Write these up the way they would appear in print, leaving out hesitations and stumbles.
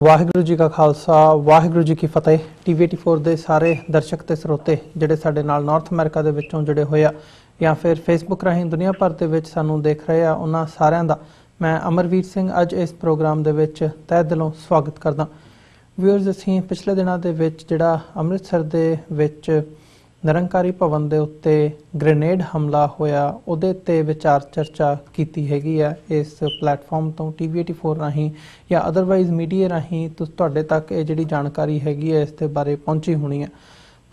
ਵਾਹਿਗੁਰੂ जी का खालसा वाहिगुरू जी की फतेह। TV84 ਦੇ ਸਾਰੇ ਦਰਸ਼ਕ ਤੇ ਸਰੋਤੇ ਜਿਹੜੇ ਸਾਡੇ ਨਾਲ ਨਾਰਥ ਅਮਰੀਕਾ ਦੇ ਵਿੱਚੋਂ ਜੁੜੇ ਹੋਏ ਆ ਜਾਂ ਫਿਰ ਫੇਸਬੁੱਕ ਰਾਹੀਂ ਦੁਨੀਆ ਭਰ ਦੇ ਵਿੱਚ ਸਾਨੂੰ ਦੇਖ ਰਹੇ ਆ, ਉਹਨਾਂ ਸਾਰਿਆਂ ਦਾ ਮੈਂ ਅਮਰਵੀਰ ਸਿੰਘ ਅੱਜ ਇਸ ਪ੍ਰੋਗਰਾਮ ਦੇ ਵਿੱਚ ਤਹਿ ਦਿਲੋਂ ਸਵਾਗਤ ਕਰਦਾ। ਵਿਊਅਰਸ, ਅਸੀਂ ਪਿਛਲੇ ਦਿਨਾਂ ਦੇ ਵਿੱਚ ਜਿਹੜਾ ਅੰਮ੍ਰਿਤਸਰ ਦੇ ਵਿੱਚ ਨਿਰੰਕਾਰੀ ਭਵਨ ਦੇ ਉੱਤੇ ਗ੍ਰੇਨੇਡ ਹਮਲਾ ਹੋਇਆ ਉਹਦੇ ਤੇ ਵਿਚਾਰ ਚਰਚਾ ਕੀਤੀ ਹੈਗੀ ਹੈ ਇਸ ਪਲੇਟਫਾਰਮ ਤੋਂ TV84 ਰਾਹੀਂ ਜਾਂ ਅਦਰਵਾਈਜ਼ ਮੀਡੀਆ ਰਾਹੀਂ ਤੁਹਾਡੇ ਤੱਕ ਇਹ ਜਿਹੜੀ ਜਾਣਕਾਰੀ ਹੈਗੀ ਹੈ ਇਸ ਦੇ ਬਾਰੇ ਪਹੁੰਚੀ ਹੋਣੀ ਹੈ।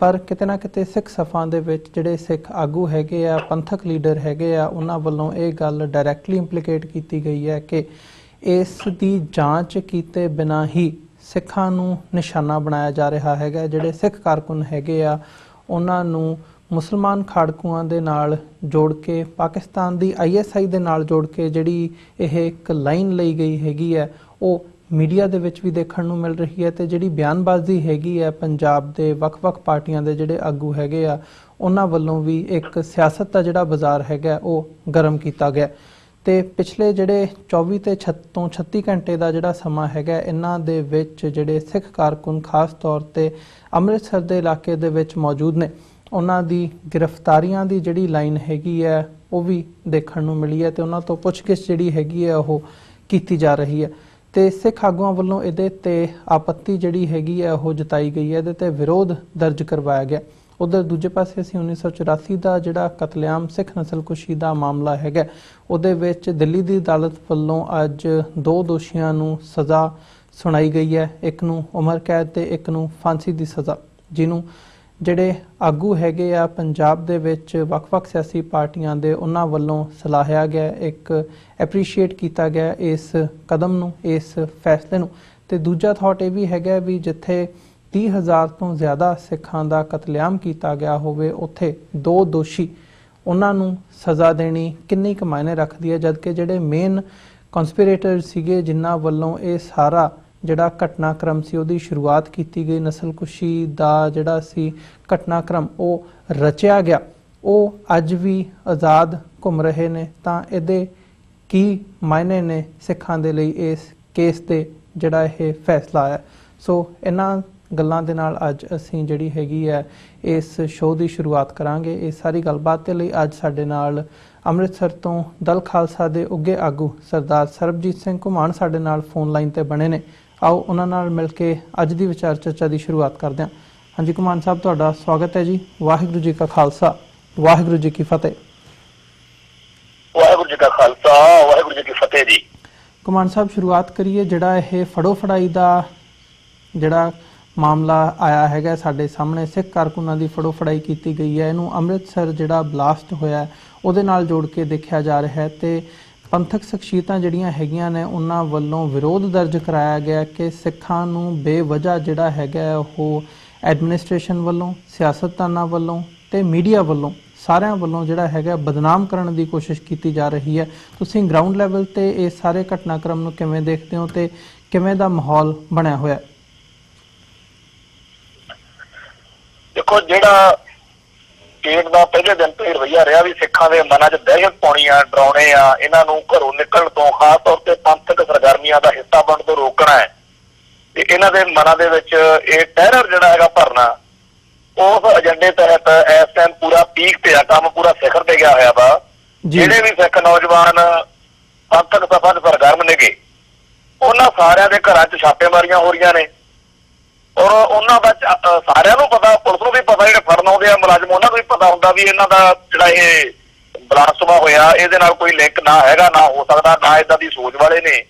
ਪਰ ਕਿਤੇ ਨਾ ਕਿਤੇ ਸਿੱਖ ਸਫਾਂ ਦੇ ਵਿੱਚ ਜਿਹੜੇ ਸਿੱਖ ਆਗੂ ਹੈਗੇ ਆ, ਪੰਥਕ ਲੀਡਰ ਹੈਗੇ ਆ, ਉਹਨਾਂ ਵੱਲੋਂ ਇਹ ਗੱਲ ਡਾਇਰੈਕਟਲੀ ਇੰਪਲੀਕੇਟ ਕੀਤੀ ਗਈ ਹੈ ਕਿ ਇਸ ਦੀ ਜਾਂਚ ਕੀਤੇ ਬਿਨਾਂ ਹੀ ਸਿੱਖਾਂ ਨੂੰ ਨਿਸ਼ਾਨਾ ਬਣਾਇਆ ਜਾ ਰਿਹਾ ਹੈਗਾ। ਜਿਹੜੇ ਸਿੱਖ ਕਾਰਕੁਨ ਹੈਗੇ ਆ ਉਹਨਾਂ ਨੂੰ ਮੁਸਲਮਾਨ ਖਾੜਕੂਆਂ ਦੇ ਨਾਲ ਜੋੜ ਕੇ ਪਾਕਿਸਤਾਨ ਦੀ ISI ਦੇ ਨਾਲ ਜੋੜ ਕੇ ਜਿਹੜੀ ਇਹ ਇੱਕ ਲਾਈਨ ਲਈ ਗਈ ਹੈਗੀ ਹੈ ਉਹ ਮੀਡੀਆ ਦੇ ਵਿੱਚ ਵੀ ਦੇਖਣ ਨੂੰ ਮਿਲ ਰਹੀ ਹੈ। ਤੇ ਜਿਹੜੀ ਬਿਆਨਬਾਜ਼ੀ ਹੈਗੀ ਹੈ ਪੰਜਾਬ ਦੇ ਵੱਖ-ਵੱਖ ਪਾਰਟੀਆਂ ਦੇ ਜਿਹੜੇ ਆਗੂ ਹੈਗੇ ਆ ਉਹਨਾਂ ਵੱਲੋਂ ਵੀ ਇੱਕ ਸਿਆਸਤ ਦਾ ਜਿਹੜਾ ਬਾਜ਼ਾਰ ਹੈਗਾ ਉਹ ਗਰਮ ਕੀਤਾ ਗਿਆ। ਤੇ ਪਿਛਲੇ ਜਿਹੜੇ 24 ਤੇ 36 ਘੰਟੇ ਦਾ ਜਿਹੜਾ ਸਮਾਂ ਹੈਗਾ ਇਹਨਾਂ ਦੇ ਵਿੱਚ ਜਿਹੜੇ ਸਿੱਖ ਕਾਰਕੁਨ ਖਾਸ ਤੌਰ ਤੇ ਅੰਮ੍ਰਿਤਸਰ ਦੇ ਇਲਾਕੇ ਦੇ ਵਿੱਚ ਮੌਜੂਦ ਨੇ ਉਹਨਾਂ ਦੀ ਗ੍ਰਿਫਤਾਰੀਆਂ ਦੀ ਜਿਹੜੀ ਲਾਈਨ ਹੈਗੀ ਹੈ ਉਹ ਵੀ ਦੇਖਣ ਨੂੰ ਮਿਲੀ ਹੈ ਤੇ ਉਹਨਾਂ ਤੋਂ ਪੁੱਛਗਿੱਛ ਜਿਹੜੀ ਹੈਗੀ ਹੈ ਉਹ ਕੀਤੀ ਜਾ ਰਹੀ ਹੈ। ਤੇ ਸਿੱਖ ਆਗੂਆਂ ਵੱਲੋਂ ਇਹਦੇ ਤੇ ਆਪੱਤੀ ਜਿਹੜੀ ਹੈਗੀ ਹੈ ਉਹ ਜਤਾਈ ਗਈ ਹੈ, ਇਹਦੇ ਤੇ ਵਿਰੋਧ ਦਰਜ ਕਰਵਾਇਆ ਗਿਆ। ਉਧਰ ਦੂਜੇ ਪਾਸੇ ਅਸੀਂ 1984 ਦਾ ਜਿਹੜਾ ਕਤਲੇਆਮ ਸਿੱਖ ਨਸਲਕੁਸ਼ੀ ਦਾ ਮਾਮਲਾ ਹੈਗਾ ਉਹਦੇ ਵਿੱਚ ਦਿੱਲੀ ਦੀ ਅਦਾਲਤ ਵੱਲੋਂ ਅੱਜ 2 ਦੋਸ਼ੀਆਂ ਨੂੰ ਸਜ਼ਾ ਸੁਣਾਈ ਗਈ ਹੈ, ਇੱਕ ਨੂੰ ਉਮਰ ਕੈਦ ਤੇ ਇੱਕ ਨੂੰ ਫਾਂਸੀ ਦੀ ਸਜ਼ਾ, ਜਿਹਨੂੰ ਜਿਹੜੇ ਆਗੂ ਹੈਗੇ ਆ ਪੰਜਾਬ ਦੇ ਵਿੱਚ ਵੱਖ-ਵੱਖ ਸਿਆਸੀ ਪਾਰਟੀਆਂ ਦੇ ਉਹਨਾਂ ਵੱਲੋਂ ਸਲਾਹਿਆ ਗਿਆ, ਇੱਕ ਐਪਰੀਸ਼ੀਏਟ ਕੀਤਾ ਗਿਆ ਇਸ ਕਦਮ ਨੂੰ, ਇਸ ਫੈਸਲੇ ਨੂੰ। ਤੇ ਦੂਜਾ ਥਾਟ ਇਹ ਵੀ ਹੈਗਾ ਵੀ ਜਿੱਥੇ 30,000 ਤੋਂ ਜ਼ਿਆਦਾ ਸਿੱਖਾਂ ਦਾ ਕਤਲੇਆਮ ਕੀਤਾ ਗਿਆ ਹੋਵੇ ਉੱਥੇ 2 ਦੋਸ਼ੀ ਉਹਨਾਂ ਨੂੰ ਸਜ਼ਾ ਦੇਣੀ ਕਿੰਨੀ ਕੁ ਮਾਇਨੇ ਰੱਖਦੀ ਹੈ, ਜਦਕਿ ਜਿਹੜੇ ਮੇਨ ਕਨਸਪੀਰੇਟਰ ਸੀਗੇ ਜਿਨ੍ਹਾਂ ਵੱਲੋਂ ਇਹ ਸਾਰਾ ਜਿਹੜਾ ਘਟਨਾਕ੍ਰਮ ਸੀ ਉਹਦੀ ਸ਼ੁਰੂਆਤ ਕੀਤੀ ਗਈ, ਨਸਲਕੁਸ਼ੀ ਦਾ ਜਿਹੜਾ ਸੀ ਘਟਨਾਕ੍ਰਮ ਉਹ ਰਚਿਆ ਗਿਆ, ਉਹ ਅੱਜ ਵੀ ਆਜ਼ਾਦ ਘੁੰਮ ਰਹੇ ਨੇ। ਤਾਂ ਇਹਦੇ ਕੀ ਮਾਇਨੇ ਨੇ ਸਿੱਖਾਂ ਦੇ ਲਈ ਇਸ ਕੇਸ ਤੇ ਜਿਹੜਾ ਇਹ ਫੈਸਲਾ ਆਇਆ। ਸੋ ਇਹਨਾਂ ਗੱਲਾਂ ਦੇ ਨਾਲ ਅੱਜ ਅਸੀਂ ਜਿਹੜੀ ਹੈਗੀ ਹੈ ਇਸ ਸ਼ੋਅ ਦੀ ਸ਼ੁਰੂਆਤ ਕਰਾਂਗੇ। ਇਸ ਸਾਰੀ ਗੱਲਬਾਤ ਦੇ ਲਈ ਅੱਜ ਸਾਡੇ ਨਾਲ ਅੰਮ੍ਰਿਤਸਰ ਤੋਂ ਦਲ ਖਾਲਸਾ ਦੇ ਉੱਘੇ ਆਗੂ ਸਰਦਾਰ ਸਰਬਜੀਤ ਸਿੰਘ ਘੁਮਾਣ ਸਾਡੇ ਨਾਲ ਫੋਨ ਲਾਈਨ ਤੇ ਬਣੇ ਨੇ। ਆਓ ਉਹਨਾਂ ਨਾਲ ਮਿਲ ਕੇ ਅੱਜ ਦੀ ਵਿਚਾਰ ਚਰਚਾ ਦੀ ਸ਼ੁਰੂਆਤ ਕਰਦੇ ਹਾਂ। ਹਾਂਜੀ ਘੁਮਾਣ ਸਾਹਿਬ, ਤੁਹਾਡਾ ਸਵਾਗਤ ਹੈ ਜੀ। ਵਾਹਿਗੁਰੂ ਜੀ ਕਾ ਖਾਲਸਾ ਵਾਹਿਗੁਰੂ ਜੀ ਕੀ ਫਤਿਹ। ਵਾਹਿਗੁਰੂ ਜੀ ਕਾ ਖਾਲਸਾ ਵਾਹਿਗੁਰੂ ਜੀ ਕੀ ਫਤਿਹ ਜੀ। ਘੁਮਾਣ ਸਾਹਿਬ, ਸ਼ੁਰੂਆਤ ਕਰੀਏ ਜਿਹੜਾ ਇਹ ਫੜੋ ਫੜਾਈ ਦਾ ਜਿਹੜਾ ਮਾਮਲਾ ਆਇਆ ਹੈਗਾ ਸਾਡੇ ਸਾਹਮਣੇ, ਸਿੱਖ ਕਾਰਕੁਨਾਂ ਦੀ ਫੜੋ ਫੜਾਈ ਕੀਤੀ ਗਈ ਹੈ, ਇਹਨੂੰ ਅੰਮ੍ਰਿਤਸਰ ਜਿਹੜਾ ਬਲਾਸਟ ਹੋਇਆ ਉਹਦੇ ਨਾਲ ਜੋੜ ਕੇ ਦੇਖਿਆ ਜਾ ਰਿਹਾ ਹੈ ਤੇ ਪੰਥਕ ਸ਼ਖਸੀਅਤਾਂ ਜਿਹੜੀਆਂ ਹੈਗੀਆਂ ਨੇ ਉਹਨਾਂ ਵੱਲੋਂ ਵਿਰੋਧ ਦਰਜ ਕਰਾਇਆ ਗਿਆ ਕਿ ਸਿੱਖਾਂ ਨੂੰ ਬੇਵਜ੍ਹਾ ਜਿਹੜਾ ਹੈਗਾ ਉਹ ਐਡਮਿਨਿਸਟ੍ਰੇਸ਼ਨ ਵੱਲੋਂ, ਸਿਆਸਤਦਾਨਾਂ ਵੱਲੋਂ ਤੇ ਮੀਡੀਆ ਵੱਲੋਂ ਸਾਰਿਆਂ ਵੱਲੋਂ ਜਿਹੜਾ ਹੈਗਾ ਬਦਨਾਮ ਕਰਨ ਦੀ ਕੋਸ਼ਿਸ਼ ਕੀਤੀ ਜਾ ਰਹੀ ਹੈ। ਤੁਸੀਂ ਗਰਾਊਂਡ ਲੈਵਲ ਤੇ ਇਹ ਸਾਰੇ ਘਟਨਾਕ੍ਰਮ ਨੂੰ ਕਿਵੇਂ ਦੇਖਦੇ ਹੋ ਤੇ ਕਿਵੇਂ ਦਾ ਮਾਹੌਲ ਬਣਿਆ ਹੋਇਆ? ਦੇਖੋ, ਜਿਹੜਾ ਸਟੇਟ ਦਾ ਪਹਿਲੇ ਦਿਨ ਤੋਂ ਰਵੱਈਆ ਰਿਹਾ ਵੀ ਸਿੱਖਾਂ ਦੇ ਮਨਾਂ 'ਚ ਦਹਿਸ਼ਤ ਪਾਉਣੀ ਆ, ਡਰਾਉਣੇ ਆ, ਇਹਨਾਂ ਨੂੰ ਘਰੋਂ ਨਿਕਲਣ ਤੋਂ, ਖਾਸ ਤੌਰ ਤੇ ਪੰਥਕ ਸਰਗਰਮੀਆਂ ਦਾ ਹਿੱਸਾ ਬਣਨ ਤੋਂ ਰੋਕਣਾ ਹੈ ਤੇ ਇਹਨਾਂ ਦੇ ਮਨਾਂ ਦੇ ਵਿੱਚ ਇਹ ਟੈਰਰ ਜਿਹੜਾ ਹੈਗਾ ਭਰਨਾ, ਉਸ ਏਜੰਡੇ ਤਹਿਤ ਇਸ ਟਾਈਮ ਪੂਰਾ ਪੀਕ ਤੇ ਆ, ਕੰਮ ਪੂਰਾ ਸਿਖਰ ਤੇ ਗਿਆ ਹੋਇਆ ਵਾ। ਜਿਹੜੇ ਵੀ ਸਿੱਖ ਨੌਜਵਾਨ ਪੰਥਕ ਸਭਾ ਦੇ ਸਰਗਰਮ ਨੇਗੇ ਉਹਨਾਂ ਸਾਰਿਆਂ ਦੇ ਘਰਾਂ 'ਚ ਛਾਪੇਮਾਰੀਆਂ ਹੋ ਰਹੀਆਂ ਨੇ ਔਰ ਉਹਨਾਂ ਦਾ ਸਾਰਿਆਂ ਨੂੰ ਪਤਾ, ਪੁਲਿਸ ਨੂੰ ਵੀ ਪਤਾ, ਜਿਹੜੇ ਫੜਨ ਆਉਂਦੇ ਆ ਮੁਲਾਜ਼ਮ ਉਹਨਾਂ ਨੂੰ ਵੀ ਪਤਾ ਹੁੰਦਾ ਵੀ ਇਹਨਾਂ ਦਾ ਜਿਹੜਾ ਇਹ ਬਲਾਸਟ ਹੋਇਆ ਇਹਦੇ ਨਾਲ ਕੋਈ ਲਿੰਕ ਨਾ ਹੈਗਾ, ਨਾ ਹੋ ਸਕਦਾ, ਨਾ ਏਦਾਂ ਦੀ ਸੋਚ ਵਾਲੇ ਨੇ।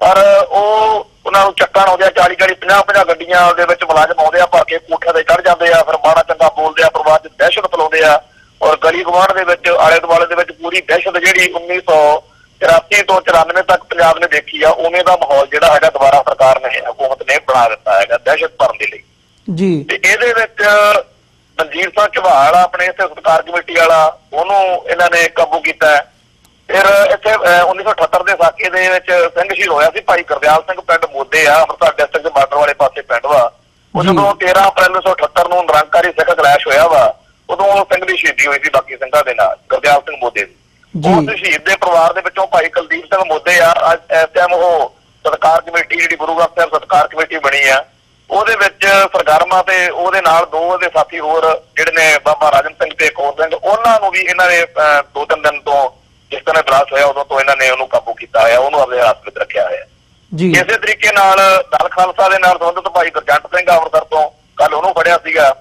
ਪਰ ਉਹ ਉਹਨਾਂ ਨੂੰ ਚੱਕਣ ਆਉਂਦੇ ਆ, 40-40, 50-50 ਗੱਡੀਆਂ ਦੇ ਵਿੱਚ ਮੁਲਾਜ਼ਮ ਆਉਂਦੇ ਆ, ਭਰ ਕੇ ਕੋਠਿਆਂ ਤੇ ਚੜ੍ਹ ਜਾਂਦੇ ਆ, ਫਿਰ ਮਾੜਾ ਚੰਗਾ ਬੋਲਦੇ ਆ, ਪਰਿਵਾਰ 'ਚ ਦਹਿਸ਼ਤ ਫੈਲਾਉਂਦੇ ਆ ਔਰ ਗਲੀ ਗੁਆਂਢ ਦੇ ਵਿੱਚ ਆਲੇ ਦੁਆਲੇ ਦੇ ਵਿੱਚ ਪੂਰੀ ਦਹਿਸ਼ਤ ਜਿਹੜੀ 1983 ਤੋਂ 94 ਤੱਕ ਪੰਜਾਬ ਨੇ ਦੇਖੀ ਆ, ਉਵੇਂ ਦਾ ਮਾਹੌਲ ਜਿਹੜਾ ਹੈਗਾ ਦੁਬਾਰਾ ਸਰਕਾਰ ਨੇ, ਹਕੂਮਤ ਨੇ ਬਣਾ ਦਿੱਤਾ ਹੈਗਾ ਦਹਿਸ਼ਤ ਭਰਨ ਦੇ ਲਈ ਜੀ। ਤੇ ਇਹਦੇ ਵਿੱਚ ਮਨਜੀਤ ਸਿੰਘ ਝਵਾਲ ਆਪਣੇ ਇੱਥੇ ਸਰਕਾਰ ਕਮੇਟੀ ਵਾਲਾ, ਉਹਨੂੰ ਇਹਨਾਂ ਨੇ ਕਾਬੂ ਕੀਤਾ। ਫਿਰ ਇੱਥੇ 1978 ਦੇ ਸਾਕੇ ਦੇ ਵਿੱਚ ਸਿੰਘ ਸ਼ਹੀਦ ਹੋਇਆ ਸੀ ਭਾਈ ਗੁਰਦਿਆਲ ਸਿੰਘ, ਪਿੰਡ ਮੋਦੇ ਆ, ਅੰਮ੍ਰਿਤਸਰ ਡਿਸਟ੍ਰਿਕਟ ਦੇ ਬਾਰਡਰ ਵਾਲੇ ਪਾਸੇ ਪਿੰਡ ਵਾ। ਉਹ ਜਦੋਂ 13 ਅਪ੍ਰੈਲ 1978 ਨੂੰ ਨਿਰੰਕਾਰੀ ਸਿੱਖ ਕਲੈਸ਼ ਹੋਇਆ ਵਾ, ਉਦੋਂ ਉਹ ਸਿੰਘ ਦੀ ਸ਼ਹੀਦੀ ਹੋਈ ਸੀ ਬਾਕੀ ਸਿੰਘਾਂ ਦੇ ਨਾਲ, ਗੁਰਦਿਆਲ ਸਿੰਘ ਮੋਦੇ ਦੀ। ਉਸ ਸ਼ਹੀਦ ਦੇ ਪਰਿਵਾਰ ਦੇ ਵਿੱਚੋਂ ਭਾਈ ਕੁਲਦੀਪ ਸਿੰਘ ਮੋਦੇ ਆ, ਅੱਜ ਇਸ ਟਾਈਮ ਉਹ ਸਤਿਕਾਰ ਕਮੇਟੀ ਜਿਹੜੀ ਗੁਰੂ ਗ੍ਰੰਥ ਸਾਹਿਬ ਸਤਿਕਾਰ ਕਮੇਟੀ ਬਣੀ ਆ, ਉਹਦੇ ਵਿੱਚ ਸਰਗਰਮਾ ਤੇ ਉਹਦੇ ਨਾਲ 2 ਉਹਦੇ ਸਾਥੀ ਹੋਰ ਜਿਹੜੇ ਨੇ ਬਾਬਾ ਰਾਜਨ ਸਿੰਘ ਤੇ ਇੱਕ ਹੋਰ ਸਿੰਘ, ਉਹਨਾਂ ਨੂੰ ਵੀ ਇਹਨਾਂ ਨੇ 2-3 ਦਿਨ ਤੋਂ ਜਿਸ ਤਰ੍ਹਾਂ ਬਲਾਸਟ ਹੋਇਆ ਉਦੋਂ ਤੋਂ ਇਹਨਾਂ ਨੇ ਉਹਨੂੰ ਕਾਬੂ ਕੀਤਾ ਹੋਇਆ, ਉਹਨੂੰ ਆਪਣੇ ਹੱਥ ਵਿੱਚ ਰੱਖਿਆ ਹੋਇਆ ਜੀ। ਇਸੇ ਤਰੀਕੇ ਨਾਲ ਦਲ ਖਾਲਸਾ ਦੇ ਨਾਲ ਸੰਬੰਧਿਤ ਭਾਈ ਗੁਰਜੰਟ ਸਿੰਘ ਅੰਮ੍ਰਿਤਸਰ ਤੋਂ ਕੱਲ ਉਹਨੂੰ ਫੜਿਆ ਸੀਗਾ।